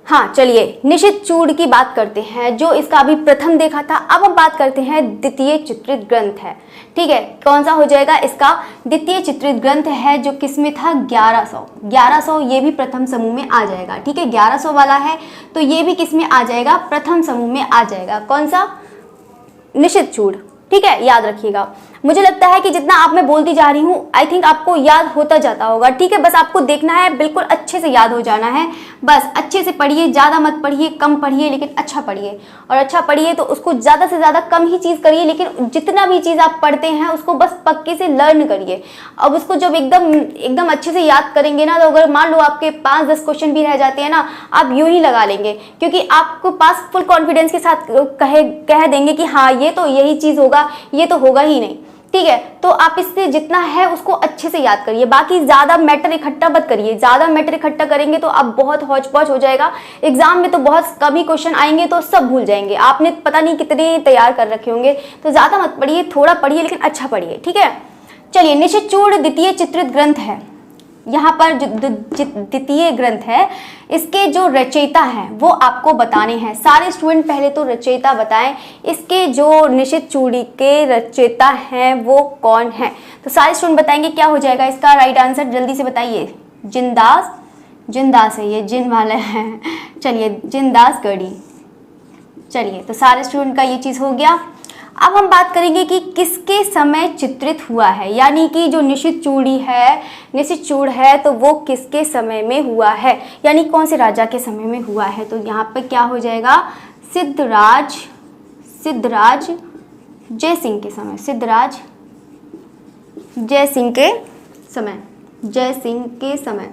[SPEAKER 1] हाँ चलिए निशित चूड़ की बात करते हैं, जो इसका अभी प्रथम देखा था। अब हम बात करते हैं द्वितीय चित्रित ग्रंथ है, ठीक है, कौन सा हो जाएगा इसका, द्वितीय चित्रित ग्रंथ है, जो किसमें था 1100, ये भी प्रथम समूह में आ जाएगा। ठीक है, 1100 वाला है तो ये भी किसमें आ जाएगा, प्रथम समूह में आ जाएगा। कौन सा, निशित चूड़, ठीक है, याद रखिएगा। मुझे लगता है कि जितना आप मैं बोलती जा रही हूँ आई थिंक आपको याद होता जाता होगा। ठीक है, बस आपको देखना है, बिल्कुल अच्छे से याद हो जाना है, बस अच्छे से पढ़िए, ज़्यादा मत पढ़िए, कम पढ़िए, लेकिन अच्छा पढ़िए। और अच्छा पढ़िए तो उसको ज़्यादा से ज़्यादा कम ही चीज़ करिए, लेकिन जितना भी चीज़ आप पढ़ते हैं उसको बस पक्के से लर्न करिए। अब उसको जब एकदम अच्छे से याद करेंगे ना, तो अगर मान लो आपके 5-10 क्वेश्चन भी रह जाते हैं ना, आप यूँ ही लगा लेंगे, क्योंकि आपको पास फुल कॉन्फिडेंस के साथ कह देंगे कि हाँ ये तो यही चीज़ होगा, ये तो होगा ही नहीं। ठीक है, तो आप इससे जितना है उसको अच्छे से याद करिए, बाकी ज़्यादा मैटर इकट्ठा मत करिए। ज़्यादा मैटर इकट्ठा करेंगे तो आप बहुत हौच पौच हो जाएगा, एग्जाम में तो बहुत कम ही क्वेश्चन आएंगे, तो सब भूल जाएंगे, आपने पता नहीं कितने तैयार कर रखे होंगे। तो ज़्यादा मत पढ़िए, थोड़ा पढ़िए, लेकिन अच्छा पढ़िए। ठीक है, चलिए निशित चूड़ द्वितीय चित्रित ग्रंथ है, यहाँ पर जो द्वितीय ग्रंथ है, इसके जो रचयिता हैं वो आपको बताने हैं। सारे स्टूडेंट पहले तो रचयिता बताएं, इसके जो निशित चूड़ी के रचयिता हैं वो कौन है। तो सारे स्टूडेंट बताएंगे क्या हो जाएगा इसका राइट आंसर, जल्दी से बताइए। जिनदास है, ये जिन वाला है, चलिए जिनदास गढ़ी। चलिए, तो सारे स्टूडेंट का ये चीज़ हो गया। अब हम बात करेंगे कि किसके समय चित्रित हुआ है, यानी कि जो निशित चूड़ है तो वो किसके समय में हुआ है, यानी कौन से राजा के समय में हुआ है। तो यहाँ पे क्या हो जाएगा, सिद्धराज जयसिंह के समय, सिद्धराज जयसिंह के समय,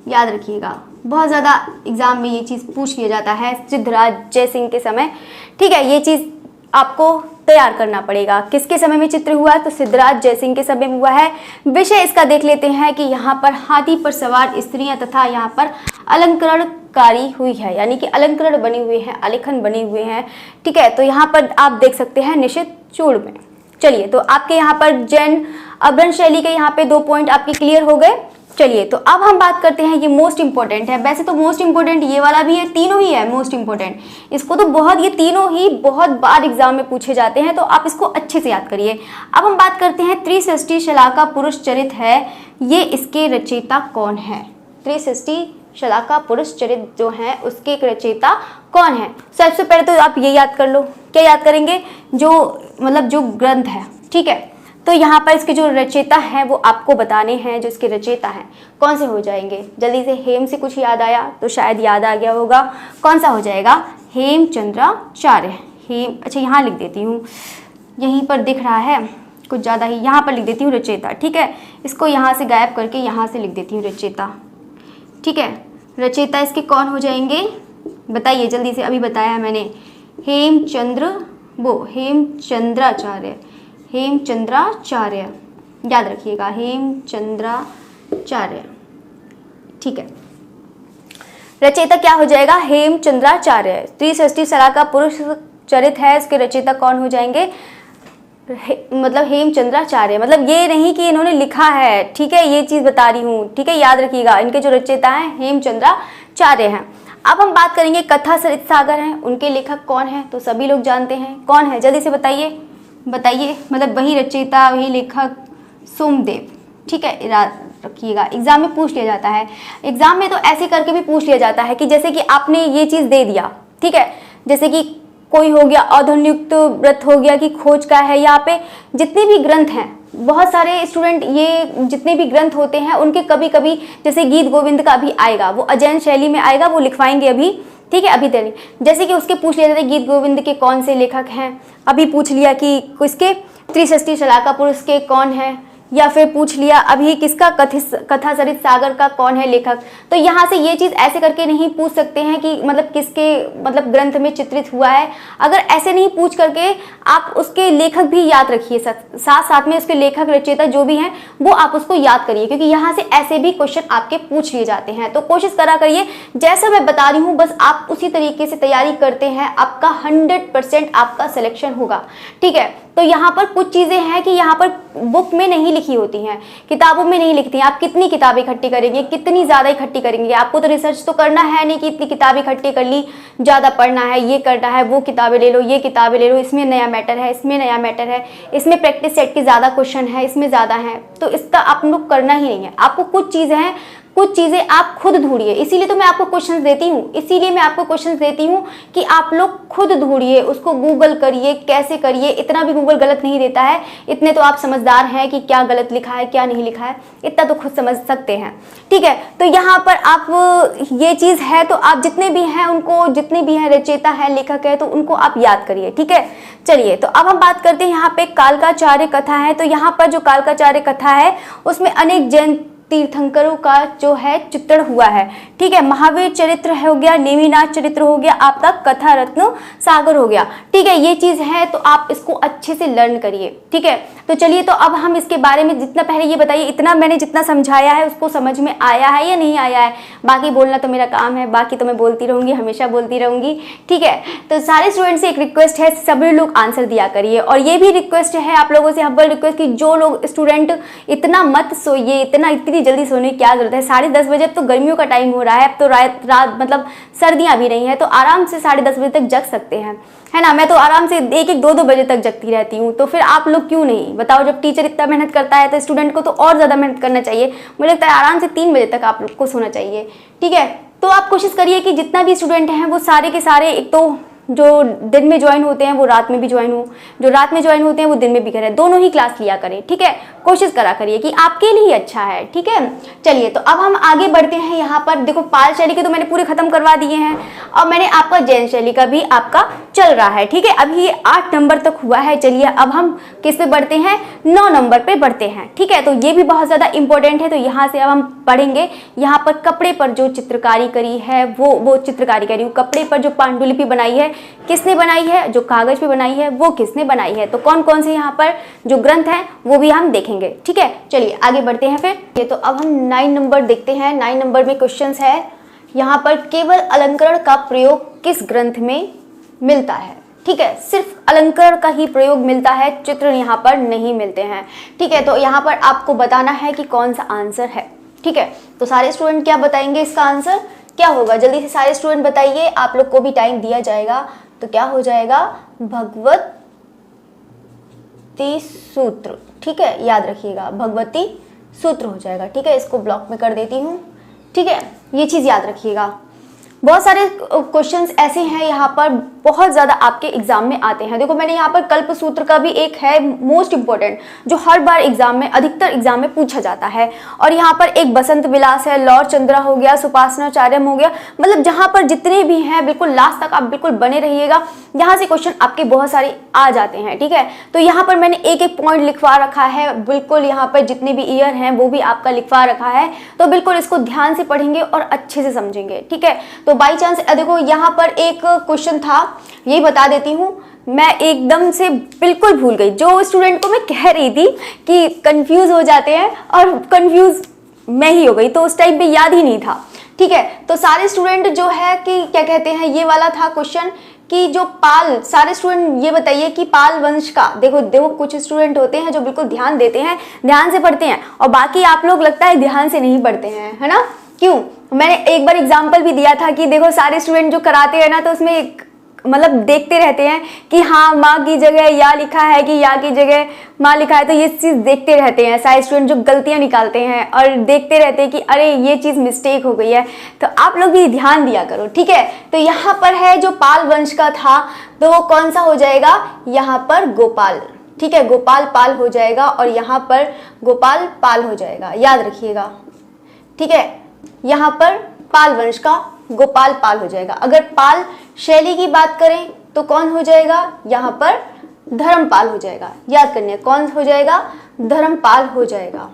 [SPEAKER 1] याद रखिएगा, बहुत ज़्यादा एग्जाम में ये चीज़ पूछ लिया जाता है, सिद्धराज जयसिंह के समय। ठीक है, ये चीज़ आपको तैयार करना पड़ेगा, किसके समय में चित्र हुआ है, तो सिद्धराज जयसिंह के समय में हुआ है। विषय इसका देख लेते हैं कि यहाँ पर हाथी पर सवार स्त्रियाँ तथा यहाँ पर अलंकरणकारी हुई है, यानी कि अलंकरण बने हुए हैं, आलेखन बने हुए हैं। ठीक है, तो यहाँ पर आप देख सकते हैं निशित चूड़ में। चलिए, तो आपके यहाँ पर जैन अभ्रंश शैली के यहाँ पे 2 पॉइंट आपके क्लियर हो गए। चलिए, तो अब हम बात करते हैं, ये मोस्ट इंपॉर्टेंट है, वैसे तो मोस्ट इंपॉर्टेंट ये वाला भी है, तीनों ही है मोस्ट इंपॉर्टेंट। इसको तो ये तीनों ही बहुत बार एग्जाम में पूछे जाते हैं, तो आप इसको अच्छे से याद करिए। अब हम बात करते हैं त्रिसृष्टि शलाका पुरुष चरित है, ये इसके रचयिता कौन है। त्रिसृष्टि शलाका पुरुष चरित जो है उसके रचयिता कौन है। सबसे पहले तो आप ये याद कर लो, क्या याद करेंगे, जो ग्रंथ है। ठीक है, तो यहाँ पर इसके जो रचयिता हैं वो आपको बताने हैं, जो इसके रचयिता हैं कौन से हो जाएंगे। जल्दी से, हेम से कुछ याद आया तो शायद याद आ गया होगा, कौन सा हो जाएगा, हेमचंद्राचार्य। अच्छा यहाँ लिख देती हूँ, यहीं पर दिख रहा है कुछ ज़्यादा ही, यहाँ पर लिख देती हूँ रचयिता। ठीक है, इसको यहाँ से गायब करके यहाँ से लिख देती हूँ रचयिता। ठीक है, रचयिता इसके कौन हो जाएंगे बताइए जल्दी से, अभी बताया मैंने, हेमचंद्राचार्य, याद रखिएगा, हेमचंद्राचार्य। ठीक है, रचयिता क्या हो जाएगा, हेमचंद्राचार्य। त्रिसृष्टि शलाका पुरुष चरित है, इसके रचयिता कौन हो जाएंगे, मतलब हेमचंद्राचार्य, मतलब ये नहीं कि इन्होंने लिखा है, ठीक है, ये चीज बता रही हूँ, ठीक है, याद रखिएगा। इनके जो रचयिता हैं हेमचंद्राचार्य हैं। अब हम बात करेंगे कथा सरित सागर हैं, उनके लेखक कौन है? तो सभी लोग जानते हैं कौन है, जल्दी से बताइए बताइए। मतलब वही रचयिता वही लेखक सोमदेव, ठीक है, याद रखिएगा। एग्जाम में पूछ लिया जाता है, एग्जाम में तो ऐसे करके भी पूछ लिया जाता है कि जैसे कि आपने ये चीज दे दिया, ठीक है, जैसे कि कोई हो गया अधोनियुक्त व्रत हो गया कि खोज का है। यहाँ पे जितने भी ग्रंथ हैं, बहुत सारे स्टूडेंट ये जितने भी ग्रंथ होते हैं उनके कभी कभी जैसे गीत गोविंद का भी आएगा, वो अजैन शैली में आएगा, वो लिखवाएंगे अभी, ठीक है, अभी तक जैसे कि उसके पूछ लिया जाता है गीत गोविंद के कौन से लेखक हैं, अभी पूछ लिया कि किसके त्रिषष्ठी शलाका पुरुष के कौन है, या फिर पूछ लिया अभी किसका कथा सरित सागर का कौन है लेखक। तो यहाँ से ये चीज़ ऐसे करके नहीं पूछ सकते हैं कि मतलब किसके मतलब ग्रंथ में चित्रित हुआ है। अगर ऐसे नहीं पूछ करके आप उसके लेखक भी याद रखिए, साथ साथ में उसके लेखक रचयिता जो भी हैं वो आप उसको याद करिए, क्योंकि यहाँ से ऐसे भी क्वेश्चन आपके पूछ लिए जाते हैं। तो कोशिश करा करिए जैसा मैं बता रही हूँ, बस आप उसी तरीके से तैयारी करते हैं, आपका 100% आपका सिलेक्शन होगा, ठीक है। तो यहाँ पर कुछ चीज़ें हैं कि यहाँ पर बुक में नहीं लिखी होती हैं, किताबों में नहीं लिखती हैं। आप कितनी किताबें इकट्ठी करेंगे, कितनी ज़्यादा इकट्ठी करेंगे, आपको तो रिसर्च तो करना है नहीं कि इतनी किताबें इकट्ठी कर ली, ज़्यादा पढ़ना है, ये करना है, वो किताबें ले लो, ये किताबें ले लो, इसमें नया मैटर है, इसमें नया मैटर है, इसमें प्रैक्टिस सेट के ज़्यादा क्वेश्चन है, इसमें ज़्यादा है, तो इसका आप लोग करना ही नहीं है। आपको कुछ चीज़ें हैं, कुछ चीज़ें आप खुद ढूंढिए, इसीलिए तो मैं आपको क्वेश्चंस देती हूँ, इसीलिए मैं आपको क्वेश्चंस देती हूँ कि आप लोग खुद ढूंढिए, उसको गूगल करिए, कैसे करिए। इतना भी गूगल गलत नहीं देता है, इतने तो आप समझदार हैं कि क्या गलत लिखा है क्या नहीं लिखा है, इतना तो खुद समझ सकते हैं, ठीक है। तो यहाँ पर आप ये चीज़ है, तो आप जितने भी हैं उनको, जितने भी हैं रचयिता है, लेखक है, तो उनको आप याद करिए, ठीक है। चलिए, तो अब हम बात करते हैं यहाँ पे कालकाचार्य कथा है। तो यहाँ पर जो कालकाचार्य कथा है उसमें अनेक जैन तीर्थंकरों का जो है चित्रण हुआ है, ठीक है। महावीर चरित्र हो गया, नेमिनाथ चरित्र हो गया, आपका कथा रत्न सागर हो गया, ठीक है। ये चीज है तो आप इसको अच्छे से लर्न करिए, ठीक है। तो चलिए, तो अब हम इसके बारे में जितना, पहले ये बताइए इतना मैंने जितना समझाया है उसको समझ में आया है या नहीं आया है। बाकी बोलना तो मेरा काम है, बाकी तो मैं बोलती रहूंगी, हमेशा बोलती रहूंगी, ठीक है। तो सारे स्टूडेंट से एक रिक्वेस्ट है, सभी लोग आंसर दिया करिए। और ये भी रिक्वेस्ट है आप लोगों से, हम्बल रिक्वेस्ट कि जो लोग स्टूडेंट इतना मत सोइए, इतनी जल्दी सोने की क्या जरूरत है। 10:30 बजे तो गर्मियों का टाइम हो रहा है, अब तो रात मतलब सर्दियां भी नहीं है, तो आराम से 10:30 बजे तक जग सकते हैं, है ना। मैं तो आराम से 1-1, 2-2 बजे तक जगती रहती हूँ, तो फिर आप लोग क्यों नहीं बताओ। जब टीचर इतना मेहनत करता है तो स्टूडेंट को तो और ज़्यादा मेहनत करना चाहिए। मुझे लगता है आराम से 3 बजे तक आप लोग को सोना चाहिए, ठीक है। तो आप कोशिश करिए कि जितना भी स्टूडेंट हैं वो सारे के सारे, एक तो जो दिन में ज्वाइन होते हैं वो रात में भी ज्वाइन हो, जो रात में ज्वाइन होते हैं वो दिन में भी करें, दोनों ही क्लास लिया करें, ठीक है। कोशिश करा करिए कि आपके लिए अच्छा है, ठीक है। चलिए, तो अब हम आगे बढ़ते हैं। यहाँ पर देखो, पाल शैली के तो मैंने पूरे खत्म करवा दिए हैं, और मैंने आपका जैन शैली का भी आपका चल रहा है, ठीक है। अभी 8 नंबर तक हुआ है। चलिए, अब हम किस पे बढ़ते हैं, 9 नंबर पे बढ़ते हैं, ठीक है। तो ये भी बहुत ज़्यादा इंपॉर्टेंट है। तो यहाँ से अब हम पढ़ेंगे, यहाँ पर कपड़े पर जो चित्रकारी करी है वो चित्रकारी करी, कपड़े पर जो पांडुलिपि बनाई है किसने बनाई है, जो कागज पे बनाई है वो किसने बनाई है। तो कौन कौन से यहाँ पर जो ग्रंथ हैं वो भी हम देखेंगे, ठीक है। चलिए आगे बढ़ते हैं फिर। ये तो अब हम 9 नंबर देखते हैं। 9 नंबर में क्वेश्चंस है यहाँ पर, केवल अलंकरण का प्रयोग किस ग्रंथ में मिलता है, ठीक है। सिर्फ अलंकरण का ही प्रयोग मिलता है, चित्र यहाँ पर नहीं मिलते हैं, ठीक है। तो यहाँ पर आपको बताना है कि कौन सा आंसर है, ठीक है। तो सारे स्टूडेंट क्या बताएंगे, इसका आंसर क्या होगा, जल्दी से सारे स्टूडेंट बताइए, आप लोग को भी टाइम दिया जाएगा। तो क्या हो जाएगा, भगवती सूत्र, ठीक है, याद रखिएगा, भगवती सूत्र हो जाएगा, ठीक है। इसको ब्लॉक में कर देती हूँ, ठीक है, ये चीज़ याद रखिएगा। बहुत सारे क्वेश्चंस ऐसे हैं यहाँ पर, बहुत ज़्यादा आपके एग्जाम में आते हैं। देखो, मैंने यहाँ पर कल्प सूत्र का भी एक है मोस्ट इंपॉर्टेंट, जो हर बार एग्जाम में, अधिकतर एग्जाम में पूछा जाता है। और यहाँ पर एक बसंत विलास है, लॉर्ड चंद्रा हो गया, सुपासनाचार्यम हो गया, मतलब जहाँ पर जितने भी हैं बिल्कुल लास्ट तक आप बिल्कुल बने रहिएगा, यहाँ से क्वेश्चन आपके बहुत सारे आ जाते हैं, ठीक है। तो यहाँ पर मैंने एक एक पॉइंट लिखवा रखा है, बिल्कुल यहाँ पर जितने भी ईयर हैं वो भी आपका लिखवा रखा है। तो बिल्कुल इसको ध्यान से पढ़ेंगे और अच्छे से समझेंगे, ठीक है। तो बाई चांस देखो, यहाँ पर एक क्वेश्चन था, यही बता देती हूँ, मैं एकदम से बिल्कुल भूल गई। जो स्टूडेंट को मैं कह रही थी कि कंफ्यूज हो जाते हैं, और कंफ्यूज मैं ही हो गई, तो उस टाइम पे याद ही नहीं था, ठीक है। तो सारे स्टूडेंट जो है कि क्या कहते हैं, ये वाला था क्वेश्चन कि जो पाल, सारे स्टूडेंट ये बताइए कि पाल वंश का, देखो देखो कुछ स्टूडेंट होते हैं जो बिल्कुल ध्यान देते हैं, ध्यान से पढ़ते हैं, और बाकी आप लोग लगता है ध्यान से नहीं पढ़ते हैं, है ना? क्यों? मैंने एक बार एग्जाम्पल भी दिया था कि देखो सारे स्टूडेंट जो कराते हैं ना, तो उसमें एक मतलब देखते रहते हैं कि हाँ माँ की जगह या लिखा है कि या की जगह माँ लिखा है, तो ये चीज़ देखते रहते हैं सारे स्टूडेंट जो गलतियाँ निकालते हैं और देखते रहते हैं कि अरे ये चीज़ मिस्टेक हो गई है। तो आप लोग भी ध्यान दिया करो, ठीक है? तो यहाँ पर है जो पाल वंश का था, तो वो कौन सा हो जाएगा? यहाँ पर गोपाल, ठीक है? गोपाल पाल हो जाएगा और यहाँ पर गोपाल पाल हो जाएगा, याद रखिएगा, ठीक है? यहाँ पर पाल वंश का गोपाल पाल हो जाएगा। अगर पाल शैली की बात करें तो कौन हो जाएगा? यहाँ पर धर्मपाल हो जाएगा, याद करने, कौन हो जाएगा? धर्मपाल हो जाएगा।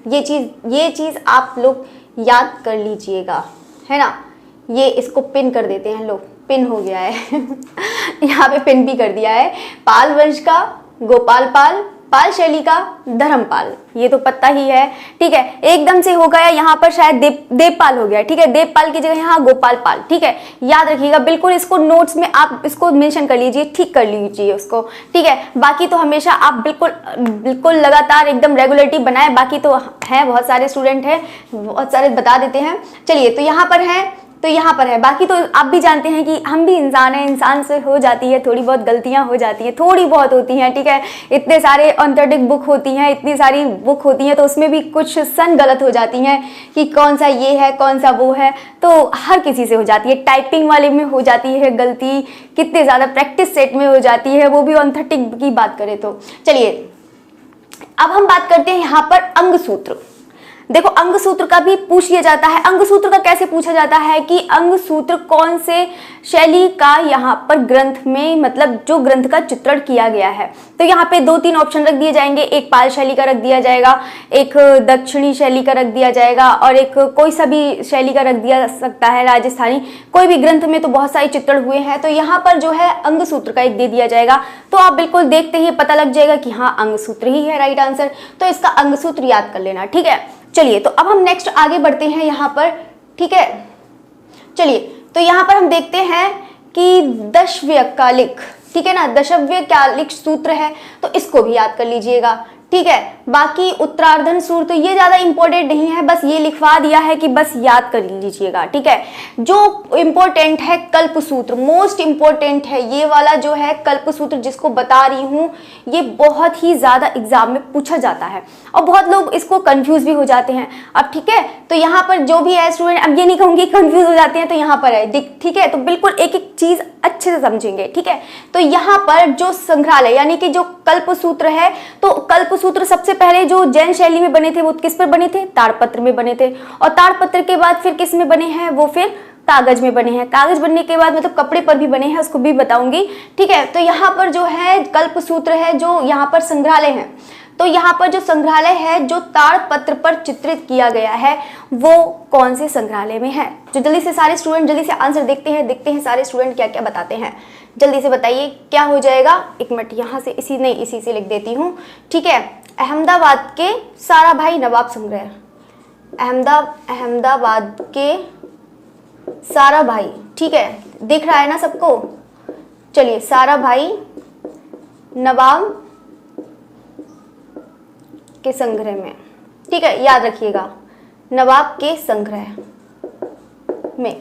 [SPEAKER 1] ये चीज आप लोग याद कर लीजिएगा, है ना? ये इसको पिन कर देते हैं लोग, पिन हो गया है यहाँ पे पिन भी कर दिया है। पाल वंश का गोपाल पाल, पाल शैली का धर्मपाल, ये तो पता ही है, ठीक है? एकदम से हो गया, यहाँ पर शायद देवपाल हो गया, ठीक है? देवपाल की जगह यहाँ गोपाल पाल, ठीक है? याद रखिएगा, बिल्कुल इसको नोट्स में आप इसको मेंशन कर लीजिए, ठीक कर लीजिए उसको, ठीक है? बाकी तो हमेशा आप बिल्कुल बिल्कुल लगातार एकदम रेगुलरिटी बनाए, बाकी तो है बहुत सारे स्टूडेंट हैं, बहुत सारे बता देते हैं। चलिए, तो यहाँ पर है, तो यहाँ पर है, बाकी तो आप भी जानते हैं कि हम भी इंसान हैं, इंसान से हो जाती है, थोड़ी बहुत गलतियाँ हो जाती हैं, थोड़ी बहुत होती हैं, ठीक है? इतने सारे ऑथेंटिक बुक होती हैं, इतनी सारी बुक होती हैं, तो उसमें भी कुछ सन गलत हो जाती हैं कि कौन सा ये है कौन सा वो है, तो हर किसी से हो जाती है। टाइपिंग वाले में हो जाती है गलती, कितने ज़्यादा प्रैक्टिस सेट में हो जाती है, वो भी ऑथेंटिक की बात करें तो। चलिए, अब हम बात करते हैं यहाँ पर अंग सूत्र। देखो, अंग सूत्र का भी पूछ लिया जाता है। अंग सूत्र का कैसे पूछा जाता है कि अंग सूत्र कौन से शैली का यहाँ पर ग्रंथ में, मतलब जो ग्रंथ का चित्रण किया गया है। तो यहाँ पे 2-3 ऑप्शन रख दिए जाएंगे, एक पाल शैली का रख दिया जाएगा, एक दक्षिणी शैली का रख दिया जाएगा, और एक कोई सा भी शैली का रख दिया सकता है, राजस्थानी, कोई भी ग्रंथ में तो बहुत सारे चित्रण हुए हैं। तो यहाँ पर जो है अंग सूत्र का एक दे दिया जाएगा, तो आप बिल्कुल देखते ही पता लग जाएगा कि हाँ अंग सूत्र ही है राइट आंसर, तो इसका अंग सूत्र याद कर लेना, ठीक है? चलिए, तो अब हम नेक्स्ट आगे बढ़ते हैं यहाँ पर, ठीक है? चलिए, तो यहाँ पर हम देखते हैं कि दशव्यकालिक, ठीक है ना? दशव्यकालिक सूत्र है, तो इसको भी याद कर लीजिएगा, ठीक है? बाकी उत्तरार्धन सूत्र तो ये ज्यादा इंपॉर्टेंट नहीं है, बस ये लिखवा दिया है कि बस याद कर लीजिएगा, ठीक है? जो इंपॉर्टेंट है कल्प सूत्र, मोस्ट इंपॉर्टेंट है ये वाला जो है कल्प सूत्र, जिसको बता रही हूँ, ये बहुत ही ज्यादा एग्जाम में पूछा जाता है और बहुत लोग इसको कंफ्यूज भी हो जाते हैं। अब ठीक है, तो यहाँ पर जो भी है स्टूडेंट, अब ये नहीं कहूंगी कंफ्यूज हो जाते हैं, तो यहाँ पर है, ठीक है? तो बिल्कुल एक एक चीज अच्छे से समझेंगे, ठीक है? तो यहाँ पर जो संग्रहालय यानी कि जो कल्प सूत्र है, तो कल्प सूत्र सबसे पहले जो जैन शैली में बने थे वो किस पर बने थे? ताड़पत्र में बने थे, और ताड़पत्र के बाद फिर किस में बने हैं? वो फिर कागज में बने हैं। कागज बनने के बाद मतलब कपड़े पर भी बने हैं, उसको भी बताऊंगी, ठीक है? तो यहाँ पर जो है कल्प सूत्र है, जो यहाँ पर संग्रहालय है, तो यहाँ पर जो संग्रहालय है जो ताड़पत्र पर चित्रित किया गया है, वो कौन से संग्रहालय में है? जो जल्दी से सारे स्टूडेंट जल्दी से आंसर देखते हैं सारे स्टूडेंट क्या क्या बताते हैं, जल्दी से बताइए क्या हो जाएगा। एक मिनट, यहाँ से इसी से लिख देती हूँ, ठीक है? अहमदाबाद के साराभाई नवाब संग्रह, अहमदाबाद के साराभाई, ठीक है? दिख रहा है ना सबको? चलिए, साराभाई नवाब के संग्रह में, ठीक है? याद रखिएगा, नवाब के संग्रह में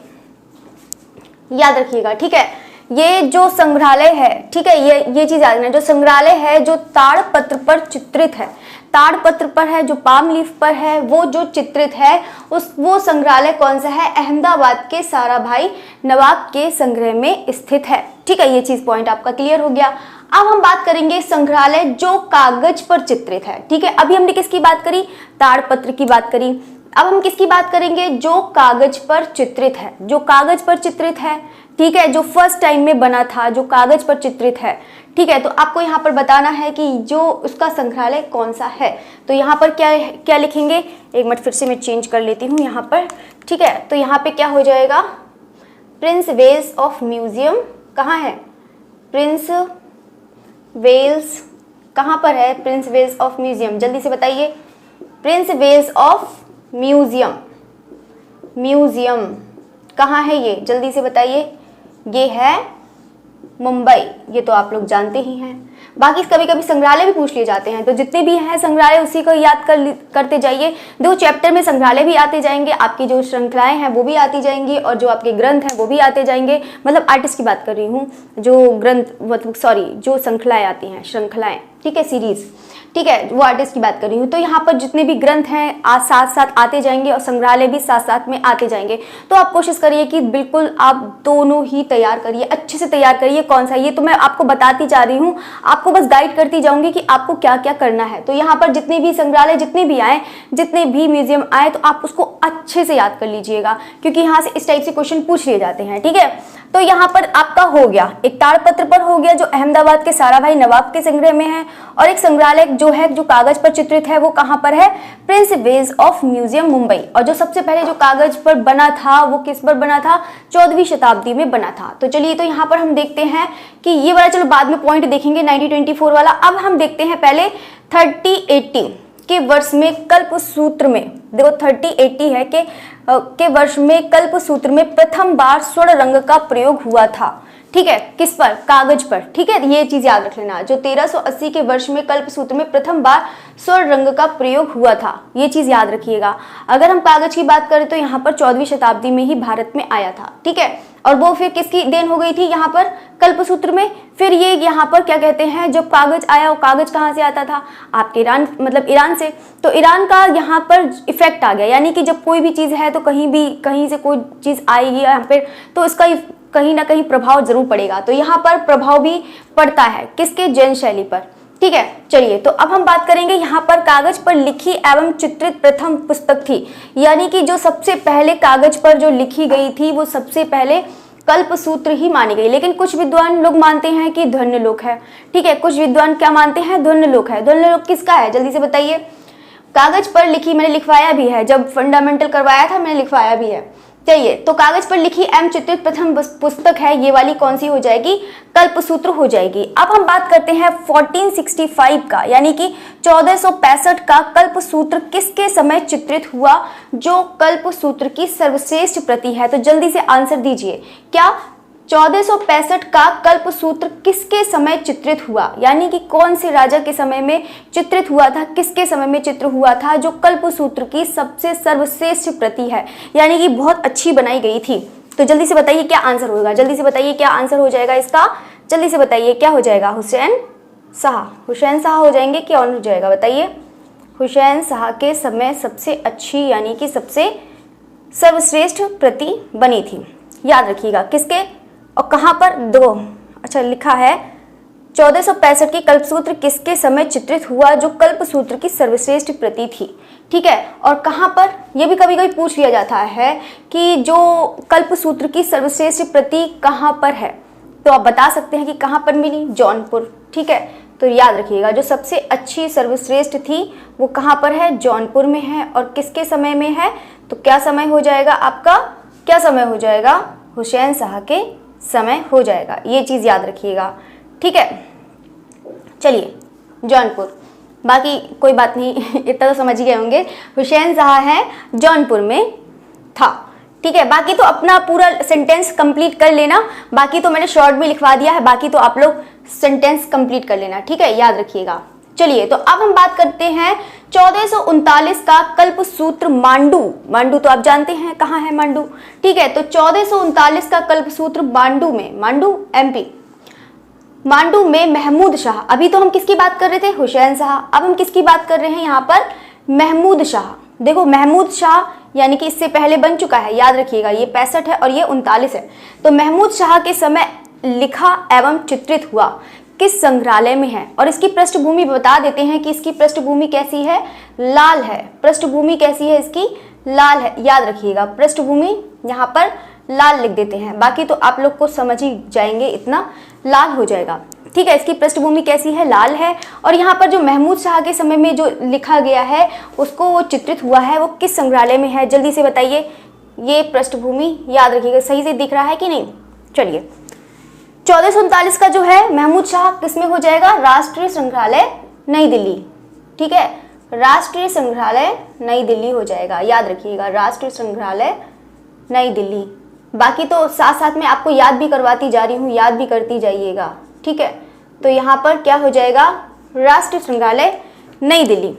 [SPEAKER 1] याद रखिएगा, ठीक है? ये जो संग्रहालय है, ठीक है, ये चीज याद रखना, जो संग्रहालय है जो ताड़पत्र पर चित्रित है, ताड़पत्र पर है, जो पाम लीफ पर है, वो जो चित्रित है, वो संग्रहालय कौन सा है? अहमदाबाद के साराभाई नवाब के संग्रह में स्थित है, ठीक है? ये चीज पॉइंट आपका क्लियर हो गया। अब हम बात करेंगे संग्रहालय जो कागज पर चित्रित है, ठीक है? अभी हमने किसकी बात करी? ताड़पत्र की बात करी। अब हम किसकी बात करेंगे? जो कागज पर चित्रित है, जो कागज पर चित्रित है, ठीक है? जो फर्स्ट टाइम में बना था, जो कागज पर चित्रित है, ठीक है? तो आपको यहाँ पर बताना है कि जो उसका संग्रहालय कौन सा है। तो यहाँ पर क्या लिखेंगे? एक मिनट, फिर से मैं चेंज कर लेती हूँ यहाँ पर, ठीक है? तो यहाँ पे क्या हो जाएगा? प्रिंस वेल्स ऑफ म्यूजियम कहाँ है? प्रिंस वेल्स कहाँ पर है? प्रिंस वेल्स ऑफ म्यूजियम, जल्दी से बताइए। Prince wales of museum, museum कहाँ है ये? जल्दी से बताइए। ये है मुंबई, ये तो आप लोग जानते ही हैं। बाकी कभी कभी संग्रहालय भी पूछ लिए जाते हैं, तो जितने भी हैं संग्रहालय उसी को याद करते जाइए। दो चैप्टर में संग्रहालय भी आते जाएंगे, आपकी जो श्रृंखलाएं हैं वो भी आती जाएंगी, और जो आपके ग्रंथ हैं वो भी आते जाएंगे। मतलब आर्टिस्ट की बात कर रही हूँ, जो ग्रंथ मतलब सॉरी जो श्रृंखलाएं आती हैं, श्रृंखलाएं, ठीक है, सीरीज, ठीक है, वो आर्टिस्ट की बात कर रही हूँ। तो यहाँ पर जितने भी ग्रंथ हैं आज साथ साथ आते जाएंगे, और संग्रहालय भी साथ साथ में आते जाएंगे। तो आप कोशिश करिए कि बिल्कुल आप दोनों ही तैयार करिए, अच्छे से तैयार करिए। कौन सा, ये तो मैं आपको बताती जा रही हूँ, आपको बस गाइड करती जाऊंगी कि आपको क्या क्या करना है। तो यहाँ पर जितने भी संग्रहालय, जितने भी आए, जितने भी म्यूजियम आए, तो आप उसको अच्छे से याद कर लीजिएगा, क्योंकि यहाँ से इस टाइप से क्वेश्चन पूछ लिए जाते हैं, ठीक है। तो यहाँ पर आपका हो गया, एक ताड़पत्र पर हो गया जो अहमदाबाद के साराभाई नवाब के संग्रह में है, और एक संग्रहालय जो है जो कागज पर चित्रित है वो कहाँ पर है, Prince ways of museum Mumbai. और जो सबसे पहले जो कागज पर बना था वो किस पर बना था, 14वीं शताब्दी में बना था। तो चलिए, तो यहाँ पर हम देखते हैं कि ये वाला चलो बाद में पॉइंट देखेंगे 1924 वाला। अब हम देखते हैं पहले 3080 के वर्ष में कल्प सूत्र में, देखो 3080 है के वर्ष में कल्प सूत्र में प्रथम बार स्वर्ण रंग का प्रयोग हुआ था, ठीक है, किस पर, कागज पर, ठीक है, ये चीज याद रख लेना। जो 1380 के वर्ष में कल्प सूत्र में प्रथम बार स्वर्ण रंग का प्रयोग हुआ था, ये चीज याद रखिएगा। अगर हम कागज की बात करें तो यहाँ पर 14वीं शताब्दी में ही भारत में आया था, ठीक है, और वो फिर किसकी देन हो गई थी यहाँ पर, कल्प सूत्र में। फिर ये यहाँ पर क्या कहते हैं, जब कागज आया, वो कागज कहाँ से आता था, आपके ईरान, मतलब ईरान से। तो ईरान का यहाँ पर इफेक्ट आ गया, यानी कि जब कोई भी चीज है तो कहीं से कोई चीज आएगी यहाँ पर, तो इसका कहीं ना कहीं प्रभाव जरूर पड़ेगा। तो यहाँ पर प्रभाव भी पड़ता है किसके, जैन शैली पर, ठीक है। चलिए, तो अब हम बात करेंगे यहाँ पर कागज पर लिखी एवं चित्रित प्रथम पुस्तक थी, यानी कि जो सबसे पहले कागज पर जो लिखी गई थी वो सबसे पहले कल्प सूत्र ही मानी गई। लेकिन कुछ विद्वान लोग मानते हैं कि ध्वन्यलोक है, ठीक है, कुछ विद्वान क्या मानते हैं, ध्वन्यलोक है। ध्वन्यलोक किसका है, जल्दी से बताइए। कागज पर लिखी, मैंने लिखवाया भी है, जब फंडामेंटल करवाया था मैंने लिखवाया भी है। चलिए, तो कागज पर लिखी एवं चित्रित प्रथम पुस्तक है, ये वाली कौन सी हो जाएगी, कल्पसूत्र हो जाएगी। अब हम बात करते हैं 1465 का, यानी कि 1465 का कल्पसूत्र किसके समय चित्रित हुआ, जो कल्पसूत्र की सर्वश्रेष्ठ प्रति है। तो जल्दी से आंसर दीजिए, क्या 1465 का कल्पसूत्र किसके समय चित्रित हुआ, यानी कि कौन से राजा के समय में चित्रित हुआ था, किसके समय में चित्र हुआ था, जो कल्पसूत्र की सबसे सर्वश्रेष्ठ प्रति है, यानी कि बहुत अच्छी बनाई गई थी। तो जल्दी से बताइए क्या आंसर होगा, जल्दी से बताइए क्या आंसर हो जाएगा इसका, जल्दी से बताइए क्या हो जाएगा, हुसैन शाह, हुसैन शाह हो जाएंगे, क्या और हो जाएगा बताइए। हुसैन शाह के समय सबसे अच्छी यानी कि सबसे सर्वश्रेष्ठ प्रति बनी थी, याद रखिएगा किसके और कहाँ पर, दो, अच्छा लिखा है 1465 की कल्पसूत्र किसके समय चित्रित हुआ, जो कल्पसूत्र की सर्वश्रेष्ठ प्रति थी, ठीक है, और कहाँ पर, यह भी कभी कभी पूछ लिया जाता है कि जो कल्पसूत्र की सर्वश्रेष्ठ प्रति कहाँ पर है, तो आप बता सकते हैं कि कहाँ पर मिली, जौनपुर, ठीक है। तो याद रखिएगा जो सबसे अच्छी सर्वश्रेष्ठ थी वो कहाँ पर है, जौनपुर में है, और किसके समय में है, तो क्या समय हो जाएगा आपका, क्या समय हो जाएगा, हुसैन शाह के समय हो जाएगा, ये चीज याद रखिएगा, ठीक है। चलिए, जौनपुर, बाकी कोई बात नहीं इतना तो समझ ही गए होंगे, हुसैन शाह है जौनपुर में था, ठीक है। बाकी तो अपना पूरा सेंटेंस कंप्लीट कर लेना, बाकी तो मैंने शॉर्ट में लिखवा दिया है, बाकी तो आप लोग सेंटेंस कंप्लीट कर लेना, ठीक है, याद रखिएगा। चलिए, तो अब हम बात करते हैं 1439 का कल्पसूत्र मांडू। मांडू तो आप जानते हैं कहाँ है मांडू, ठीक है। तो 1439 का कल्पसूत्र मांडू में, मांडू एमपी, मांडू में महमूद शाह, अभी तो हम किसकी बात कर रहे थे, हुसैन शाह, अब हम किसकी बात कर रहे हैं यहाँ पर, महमूद शाह। देखो महमूद शाह यानी कि इससे पहले बन चुका है, याद रखिएगा, ये 65 है और ये 39 है। तो महमूद शाह के समय लिखा एवं चित्रित हुआ किस संग्रहालय में है, और इसकी पृष्ठभूमि बता देते हैं कि इसकी पृष्ठभूमि कैसी है, लाल है, पृष्ठभूमि कैसी है इसकी, लाल है, याद रखिएगा, पृष्ठभूमि यहाँ पर लाल लिख देते हैं, बाकी तो आप लोग को समझ ही जाएंगे, इतना लाल हो जाएगा, ठीक है। इसकी पृष्ठभूमि कैसी है, लाल है, और यहाँ पर जो महमूद शाह के समय में जो लिखा गया है उसको वो चित्रित हुआ है, वो किस संग्रहालय में है, जल्दी से बताइए। ये पृष्ठभूमि याद रखिएगा, सही से दिख रहा है कि नहीं। चलिए, 1439 का जो है महमूद शाह किसमें हो जाएगा, राष्ट्रीय संग्रहालय नई दिल्ली, ठीक है, राष्ट्रीय संग्रहालय नई दिल्ली हो जाएगा, याद रखिएगा, राष्ट्रीय संग्रहालय नई दिल्ली, बाकी तो साथ साथ में आपको याद भी करवाती जा रही हूँ, याद भी करती जाइएगा, ठीक है। तो यहाँ पर क्या हो जाएगा, राष्ट्रीय संग्रहालय नई दिल्ली,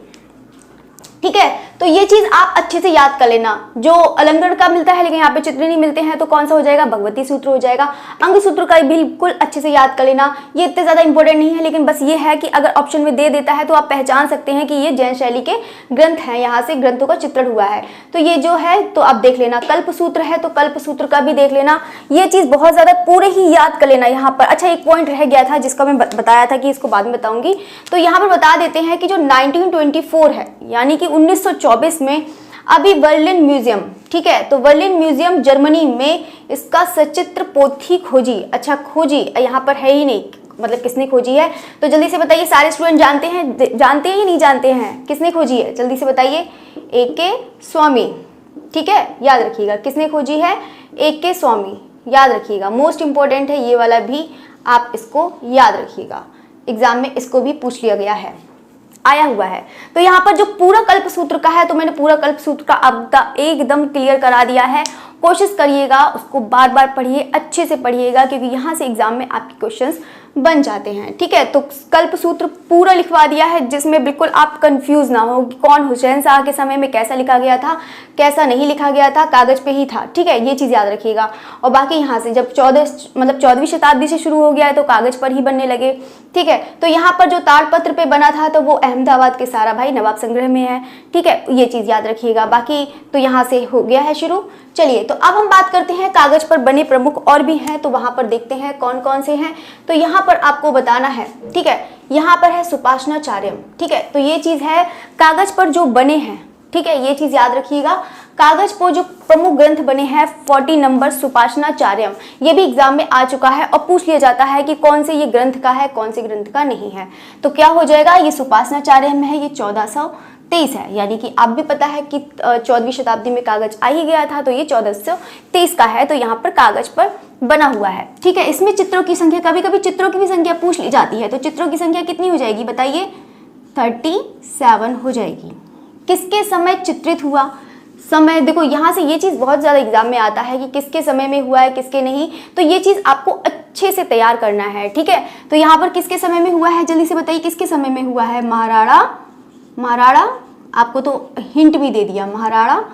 [SPEAKER 1] ठीक है। तो ये चीज आप अच्छे से याद कर लेना। जो अलंकरण का मिलता है लेकिन यहाँ पे चित्र नहीं मिलते हैं, तो कौन सा हो जाएगा, भगवती सूत्र हो जाएगा। अंग सूत्र का बिल्कुल अच्छे से याद कर लेना, ये इतने ज्यादा इंपॉर्टेंट नहीं है, लेकिन बस ये है कि अगर ऑप्शन में दे देता है तो आप पहचान सकते हैं कि ये जैन शैली के ग्रंथ हैं, यहाँ से ग्रंथों का चित्रण हुआ है। तो ये जो है तो आप देख लेना। कल्प सूत्र है तो कल्प सूत्र का भी देख लेना। ये चीज बहुत ज्यादा पूरे ही याद कर लेना यहाँ पर। अच्छा, एक पॉइंट रह गया था जिसका मैं बताया था कि इसको बाद में बताऊंगी, तो यहाँ पर बता देते हैं कि जो 1924 है यानी कि 1924 में अभी बर्लिन म्यूजियम, ठीक है, तो बर्लिन म्यूजियम जर्मनी में इसका सचित्र पोथी खोजी। अच्छा, खोजी यहाँ पर है ही नहीं, मतलब किसने खोजी है, तो जल्दी से बताइए। सारे स्टूडेंट जानते हैं, जानते हैं ही नहीं जानते हैं, किसने खोजी है, जल्दी से बताइए। A.K. स्वामी, ठीक है, याद रखिएगा किसने खोजी है, A.K. स्वामी, याद रखिएगा। मोस्ट इंपॉर्टेंट है ये वाला भी, आप इसको याद रखिएगा, एग्जाम में इसको भी पूछ लिया गया है, आया हुआ है। तो यहाँ पर जो पूरा कल्प सूत्र का है, तो मैंने पूरा कल्प सूत्र का अब एकदम क्लियर करा दिया है। कोशिश करिएगा उसको बार बार पढ़िए, अच्छे से पढ़िएगा, क्योंकि यहाँ से एग्जाम में आपके क्वेश्चंस बन जाते हैं, ठीक है। तो कल्प सूत्र पूरा लिखवा दिया है, जिसमें बिल्कुल आप कंफ्यूज ना हो कि कौन हुसैन शाह के समय में कैसा लिखा गया था, कैसा नहीं लिखा गया था, कागज पे ही था, ठीक है, ये चीज़ याद रखिएगा। और बाकी यहाँ से जब 14वीं शताब्दी से शुरू हो गया है तो कागज पर ही बनने लगे, ठीक है। तो यहाँ पर जो ताड़पत्र पे बना था तो वो अहमदाबाद के सारा भाई नवाब संग्रह में है, ठीक है, ये चीज़ याद रखिएगा। बाकी तो यहाँ से हो गया है शुरू। चलिए, तो अब हम बात करते हैं कागज पर बने प्रमुख और भी हैं, तो वहां पर देखते हैं कौन कौन से हैं। तो यहाँ पर आपको बताना है, ठीक है, यहाँ पर है सुपाषणाचार्यम, ठीक है, तो ये चीज है कागज पर जो बने हैं, ठीक है, ये चीज याद रखिएगा। कागज पर जो प्रमुख ग्रंथ बने हैं 40 नंबर सुपाषणाचार्यम, ये भी एग्जाम में आ चुका है और पूछ लिया जाता है कि कौन से ये ग्रंथ का है, कौन से ग्रंथ का नहीं है। तो क्या हो जाएगा, ये सुपाषणाचार्यम में है, ये 1423 है, यानी कि आप भी पता है कि 14वीं शताब्दी में कागज आ ही गया था, तो ये 1423 का है। तो यहाँ पर कागज पर बना हुआ है, ठीक है। इसमें चित्रों की संख्या, कभी कभी चित्रों की भी संख्या पूछ ली जाती है, तो चित्रों की संख्या कितनी हो जाएगी बताइए, 37 हो जाएगी। किसके समय चित्रित हुआ, समय देखो, यहाँ से ये चीज़ बहुत ज़्यादा एग्जाम में आता है कि किसके समय में हुआ है, किसके नहीं, तो ये चीज़ आपको अच्छे से तैयार करना है, ठीक है। तो यहाँ पर किसके समय में हुआ है, जल्दी से बताइए किसके समय में हुआ है, महाराणा, आपको तो हिंट भी दे दिया, महाराणा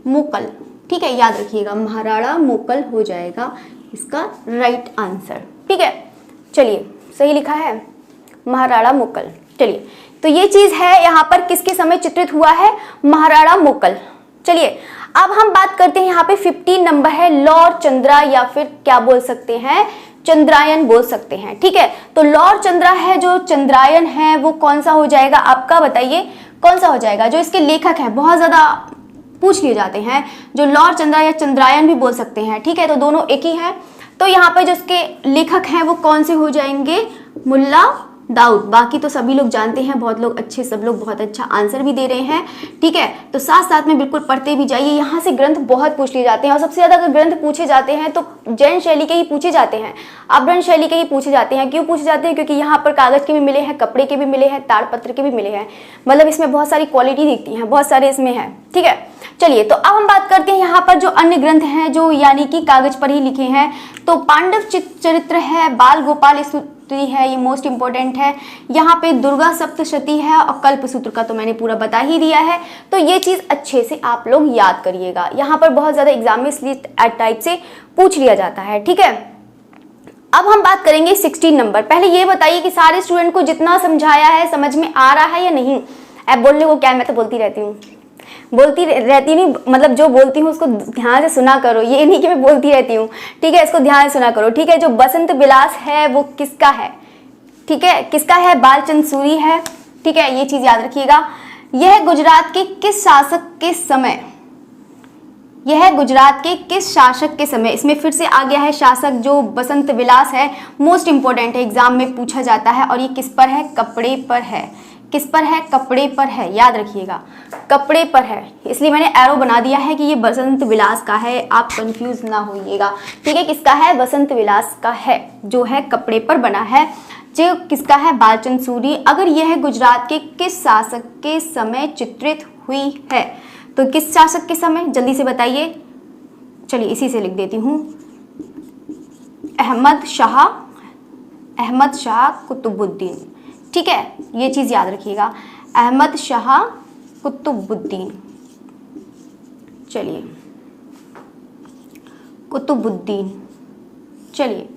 [SPEAKER 1] मुकल, ठीक है, याद रखिएगा, महाराणा मुकल हो जाएगा इसका राइट आंसर, ठीक है। चलिए, सही लिखा है, महाराणा मुकल। चलिए, तो ये चीज़ है यहाँ पर किसके समय चित्रित हुआ है, महाराणा मुकल। चलिए, अब हम बात करते हैं, यहाँ पे 15 नंबर है लॉर्ड चंद्रा, या फिर क्या बोल सकते हैं, चंद्रायन बोल सकते हैं, ठीक है। तो लॉर्ड चंद्रा है, जो चंद्रायन है वो कौन सा हो जाएगा आपका, बताइए कौन सा हो जाएगा। जो इसके लेखक है बहुत ज्यादा पूछ लिए जाते हैं, जो लॉर्ड चंद्रा या चंद्रायन भी बोल सकते हैं, ठीक है, तो दोनों एक ही है। तो यहाँ पे जो इसके लेखक हैं वो कौन से हो जाएंगे, मुल्ला दाऊद। बाकी तो सभी लोग जानते हैं, बहुत लोग अच्छे, सब लोग बहुत अच्छा आंसर भी दे रहे हैं, ठीक है। तो साथ साथ में बिल्कुल पढ़ते भी जाइए, यहाँ से ग्रंथ बहुत पूछ लिए जाते हैं, और सबसे ज़्यादा अगर ग्रंथ पूछे जाते हैं तो जैन शैली के ही पूछे जाते हैं, अभ्रंश शैली के ही पूछे जाते हैं। क्यों पूछे जाते हैं, क्योंकि यहाँ पर कागज के भी मिले हैं, कपड़े के भी मिले हैं, ताड़पत्र के भी मिले हैं, मतलब इसमें बहुत सारी क्वालिटी दिखती है, बहुत सारे इसमें है, ठीक है। चलिए, तो अब हम बात करते हैं यहाँ पर जो अन्य ग्रंथ हैं जो यानी कि कागज पर ही लिखे हैं। तो पांडव चरित्र है, बाल गोपाल है, ये मोस्ट इंपॉर्टेंट है। यहाँ पे दुर्गा सप्तशती है, और कल्प सूत्र का तो मैंने पूरा बता ही दिया है। तो ये चीज अच्छे से आप लोग याद करिएगा, यहाँ पर बहुत ज्यादा एग्जाम में इसलिए टाइप से पूछ लिया जाता है, ठीक है। अब हम बात करेंगे 16 नंबर। पहले ये बताइए कि सारे स्टूडेंट को जितना समझाया है समझ में आ रहा है या नहीं। अब बोलने को क्या, मैं तो बोलती रहती हूँ, बोलती रहती नहीं, मतलब जो बोलती हूँ उसको ध्यान से सुना करो, ये नहीं कि मैं बोलती रहती हूँ, ठीक है, इसको ध्यान से सुना करो, ठीक है। जो बसंत विलास है वो किसका है, ठीक है, किसका है, बालचंद सूरी है, ठीक है, ये चीज याद रखिएगा। यह गुजरात के किस शासक के समय, यह गुजरात के किस शासक के समय, इसमें फिर से आ गया है शासक, जो बसंत विलास है, मोस्ट इंपॉर्टेंट है, एग्जाम में पूछा जाता है। और ये किस पर है, कपड़े पर है, किस पर है, कपड़े पर है, याद रखिएगा, कपड़े पर है, इसलिए मैंने एरो बना दिया है कि ये बसंत विलास का है, आप कंफ्यूज ना होइएगा, ठीक है। किसका है, बसंत विलास का है, जो है कपड़े पर बना है। जो किसका है, बालचंद सूरी। अगर यह गुजरात के किस शासक के समय चित्रित हुई है, तो किस शासक के समय, जल्दी से बताइए, चलिए इसी से लिख देती हूँ, अहमद शाह कुतुबुद्दीन। ठीक है, ये चीज़ याद रखिएगा, अहमद शाह कुतुबुद्दीन। चलिए कुतुबुद्दीन, चलिए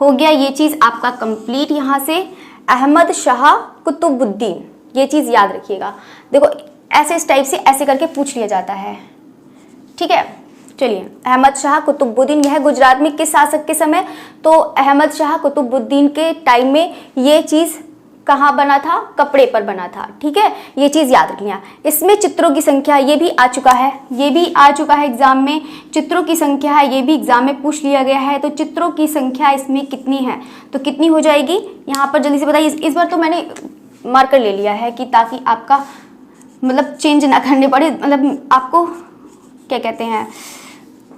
[SPEAKER 1] हो गया ये चीज़ आपका कंप्लीट। यहाँ से अहमद शाह कुतुबुद्दीन, ये चीज़ याद रखिएगा। देखो ऐसे इस टाइप से ऐसे करके पूछ लिया जाता है। ठीक है, चलिए अहमद शाह कुतुबुद्दीन, यह गुजरात में किस शासक के समय, तो अहमद शाह कुतुबुद्दीन के टाइम में ये चीज़ कहाँ बना था, कपड़े पर बना था। ठीक है, ये चीज़ याद रखिए। इसमें चित्रों की संख्या, ये भी आ चुका है, ये भी आ चुका है एग्जाम में। चित्रों की संख्या है, ये भी एग्जाम में पूछ लिया गया है। तो चित्रों की संख्या इसमें कितनी है, तो कितनी हो जाएगी यहाँ पर जल्दी से बताइए। इस बार तो मैंने मार्कर ले लिया है कि ताकि आपका मतलब चेंज ना करने पड़े, मतलब आपको क्या कहते हैं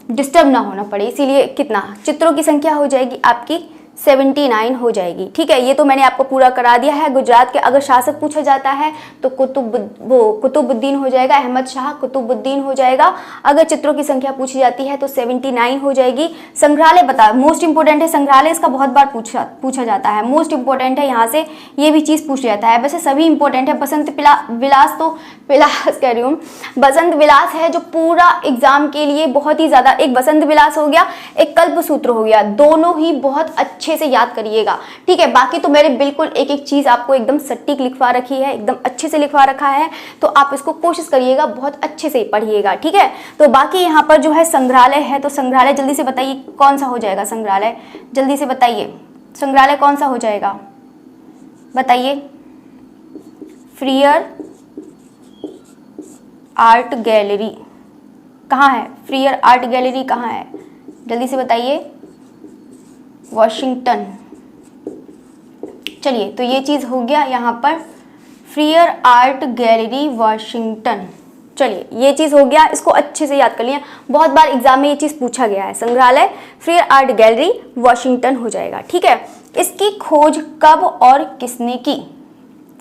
[SPEAKER 1] डिस्टर्ब ना होना पड़े, इसीलिए कितना चित्रों की संख्या हो जाएगी आपकी 79 हो जाएगी। ठीक है, ये तो मैंने आपको पूरा करा दिया है। गुजरात के अगर शासक पूछा जाता है तो कुतुबुद्दीन हो जाएगा, अहमद शाह कुतुबुद्दीन हो जाएगा। अगर चित्रों की संख्या पूछी जाती है तो 79 हो जाएगी। संग्रहालय बता, मोस्ट इंपॉर्टेंट है संग्रहालय, इसका बहुत बार पूछा जाता है, मोस्ट इंपॉर्टेंट है, यहाँ से ये भी चीज़ पूछ जाता है। वैसे सभी इंपॉर्टेंट है। बसंत विलास, तो विलास कह रही हूँ, बसंत विलास है जो पूरा एग्जाम के लिए बहुत ही ज़्यादा, एक बसंत विलास हो गया, एक कल्पसूत्र हो गया, दोनों ही बहुत अच्छे से याद करिएगा। ठीक है, बाकी तो मैंने बिल्कुल एक एक चीज आपको एकदम सटीक लिखवा रखी है, एकदम अच्छे से लिखवा रखा है, तो आप इसको कोशिश करिएगा, बहुत अच्छे से पढ़िएगा। ठीक है, तो बाकी यहाँ पर जो है संग्रहालय है, तो संग्रहालय जल्दी से बताइए कौन सा हो जाएगा। संग्रहालय जल्दी से बताइए, संग्रहालय कौन सा हो जाएगा बताइए। फ्रीयर आर्ट गैलरी कहाँ है, फ्रीयर आर्ट गैलरी कहाँ है, जल्दी से बताइए। वॉशिंगटन। चलिए, तो ये चीज़ हो गया यहाँ पर, फ्रीयर आर्ट गैलरी वॉशिंगटन। चलिए ये चीज़ हो गया, इसको अच्छे से याद कर लिया, बहुत बार एग्जाम में ये चीज़ पूछा गया है। संग्रहालय फ्रीयर आर्ट गैलरी वॉशिंगटन हो जाएगा। ठीक है, इसकी खोज कब और किसने की,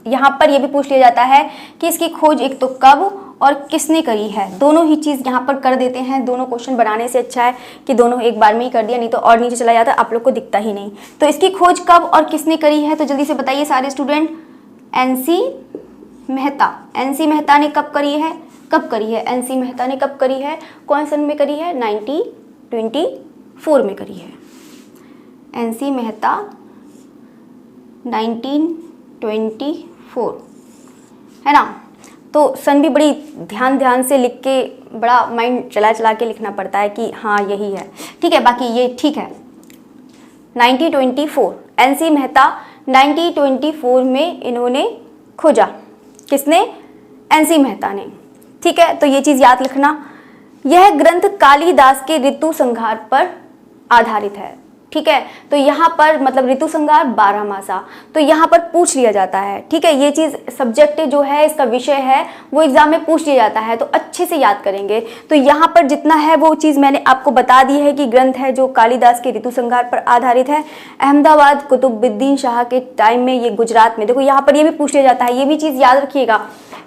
[SPEAKER 1] यहाँ पर ये भी पूछ लिया जाता है कि इसकी खोज एक तो कब और किसने करी है, दोनों ही चीज़ यहाँ पर कर देते हैं। दोनों क्वेश्चन बनाने से अच्छा है कि दोनों एक बार में ही कर दिया, नहीं तो और नीचे चला जाता, आप लोग को दिखता ही नहीं। तो इसकी खोज कब और किसने करी है, तो जल्दी से बताइए सारे student. NC Mehta, NC Mehta ने कब करी है, कब करी है एनसी मेहता ने कब करी है, कौन सन में करी है, 1924 में करी है। एनसी मेहता 1924 है ना। तो सन भी बड़ी ध्यान से लिख के, बड़ा माइंड चला के लिखना पड़ता है कि हाँ यही है। ठीक है, बाकी ये ठीक है। 1924 एनसी मेहता 1924 में इन्होंने खोजा, किसने, एनसी मेहता ने। ठीक है, तो ये चीज़ याद रखना। यह ग्रंथ कालिदास के ऋतु संहार पर आधारित है। ठीक है, तो यहाँ पर मतलब ऋतु संहार 12 मासा, तो यहाँ पर पूछ लिया जाता है। ठीक है, ये चीज़ सब्जेक्ट जो है, इसका विषय है, वो एग्जाम में पूछ लिया जाता है, तो अच्छे से याद करेंगे। तो यहाँ पर जितना है वो चीज़ मैंने आपको बता दी है कि ग्रंथ है जो कालिदास के ऋतु संहार पर आधारित है। अहमदाबाद कुतुबुद्दीन शाह के टाइम में, ये गुजरात में, देखो यहाँ पर ये भी पूछ लिया जाता है, ये भी चीज़ याद रखिएगा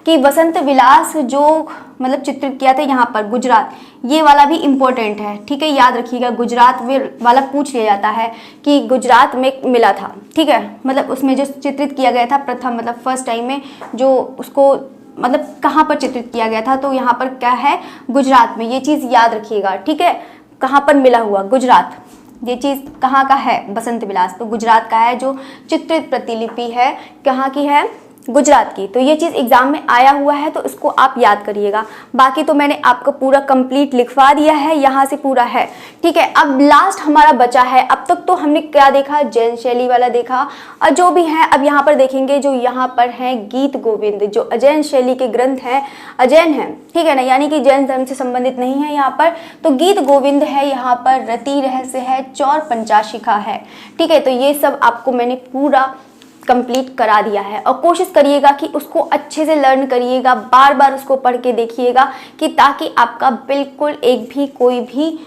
[SPEAKER 1] कि वसंत विलास जो मतलब चित्रित किया था यहाँ पर गुजरात, ये वाला भी इम्पोर्टेंट है। ठीक है, याद रखिएगा, गुजरात वाला पूछ लिया जाता है कि गुजरात में मिला था। ठीक है, मतलब उसमें जो चित्रित किया गया था प्रथम, मतलब फर्स्ट टाइम में जो उसको मतलब कहाँ पर चित्रित किया गया था, तो यहाँ पर क्या है, गुजरात में। ये चीज़ याद रखिएगा। ठीक है, कहाँ पर मिला हुआ, गुजरात। ये चीज़ कहाँ का है, बसंत विलास, तो गुजरात का है। जो चित्रित प्रतिलिपि है कहाँ की है, गुजरात की। तो ये चीज़ एग्जाम में आया हुआ है, तो इसको आप याद करिएगा। बाकी तो मैंने आपको पूरा कंप्लीट लिखवा दिया है, यहाँ से पूरा है। ठीक है, अब लास्ट हमारा बचा है। अब तक तो हमने क्या देखा, जैन शैली वाला देखा, और जो भी है अब यहाँ पर देखेंगे, जो यहाँ पर है गीत गोविंद, जो अजैन शैली के ग्रंथ हैं, अजैन है, ठीक है ना, यानी कि जैन धर्म से संबंधित नहीं है यहाँ पर। तो गीत गोविंद है, यहाँ पर रति रहस्य है, चौर पंचाशिखा है। ठीक है, तो ये सब आपको मैंने पूरा कंप्लीट करा दिया है, और कोशिश करिएगा कि उसको अच्छे से लर्न करिएगा, बार बार उसको पढ़ के देखिएगा, कि ताकि आपका बिल्कुल एक भी कोई भी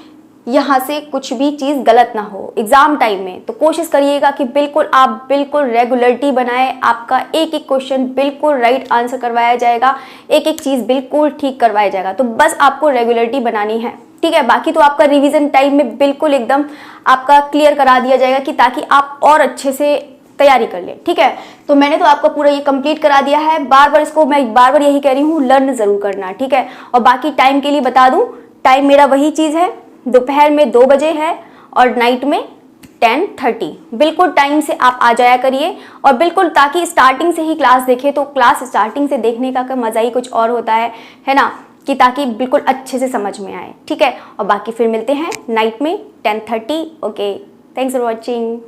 [SPEAKER 1] यहाँ से कुछ भी चीज़ गलत ना हो एग्ज़ाम टाइम में। तो कोशिश करिएगा कि बिल्कुल आप बिल्कुल रेगुलरिटी बनाएं, आपका एक एक क्वेश्चन बिल्कुल राइट आंसर करवाया जाएगा, एक एक चीज़ बिल्कुल ठीक करवाया जाएगा। तो बस आपको रेगुलरिटी बनानी है, ठीक है। बाकी तो आपका रिवीजन टाइम में बिल्कुल एकदम आपका क्लियर करा दिया जाएगा कि ताकि आप और अच्छे से तैयारी कर ले, ठीक है। तो मैंने तो आपका पूरा ये कंप्लीट करा दिया है। बार बार इसको मैं बार बार यही कह रही हूँ, लर्न जरूर करना, ठीक है। और बाकी टाइम के लिए बता दूं, टाइम मेरा वही चीज़ है, दोपहर में 2 बजे है और नाइट में 10:30। बिल्कुल टाइम से आप आ जाया करिए और बिल्कुल ताकि स्टार्टिंग से ही क्लास देखें। तो क्लास स्टार्टिंग से देखने का मज़ा ही कुछ और होता है ना, कि ताकि बिल्कुल अच्छे से समझ में आए, ठीक है। और बाकी फिर मिलते हैं नाइट में 10:30। Okay, thanks for watching.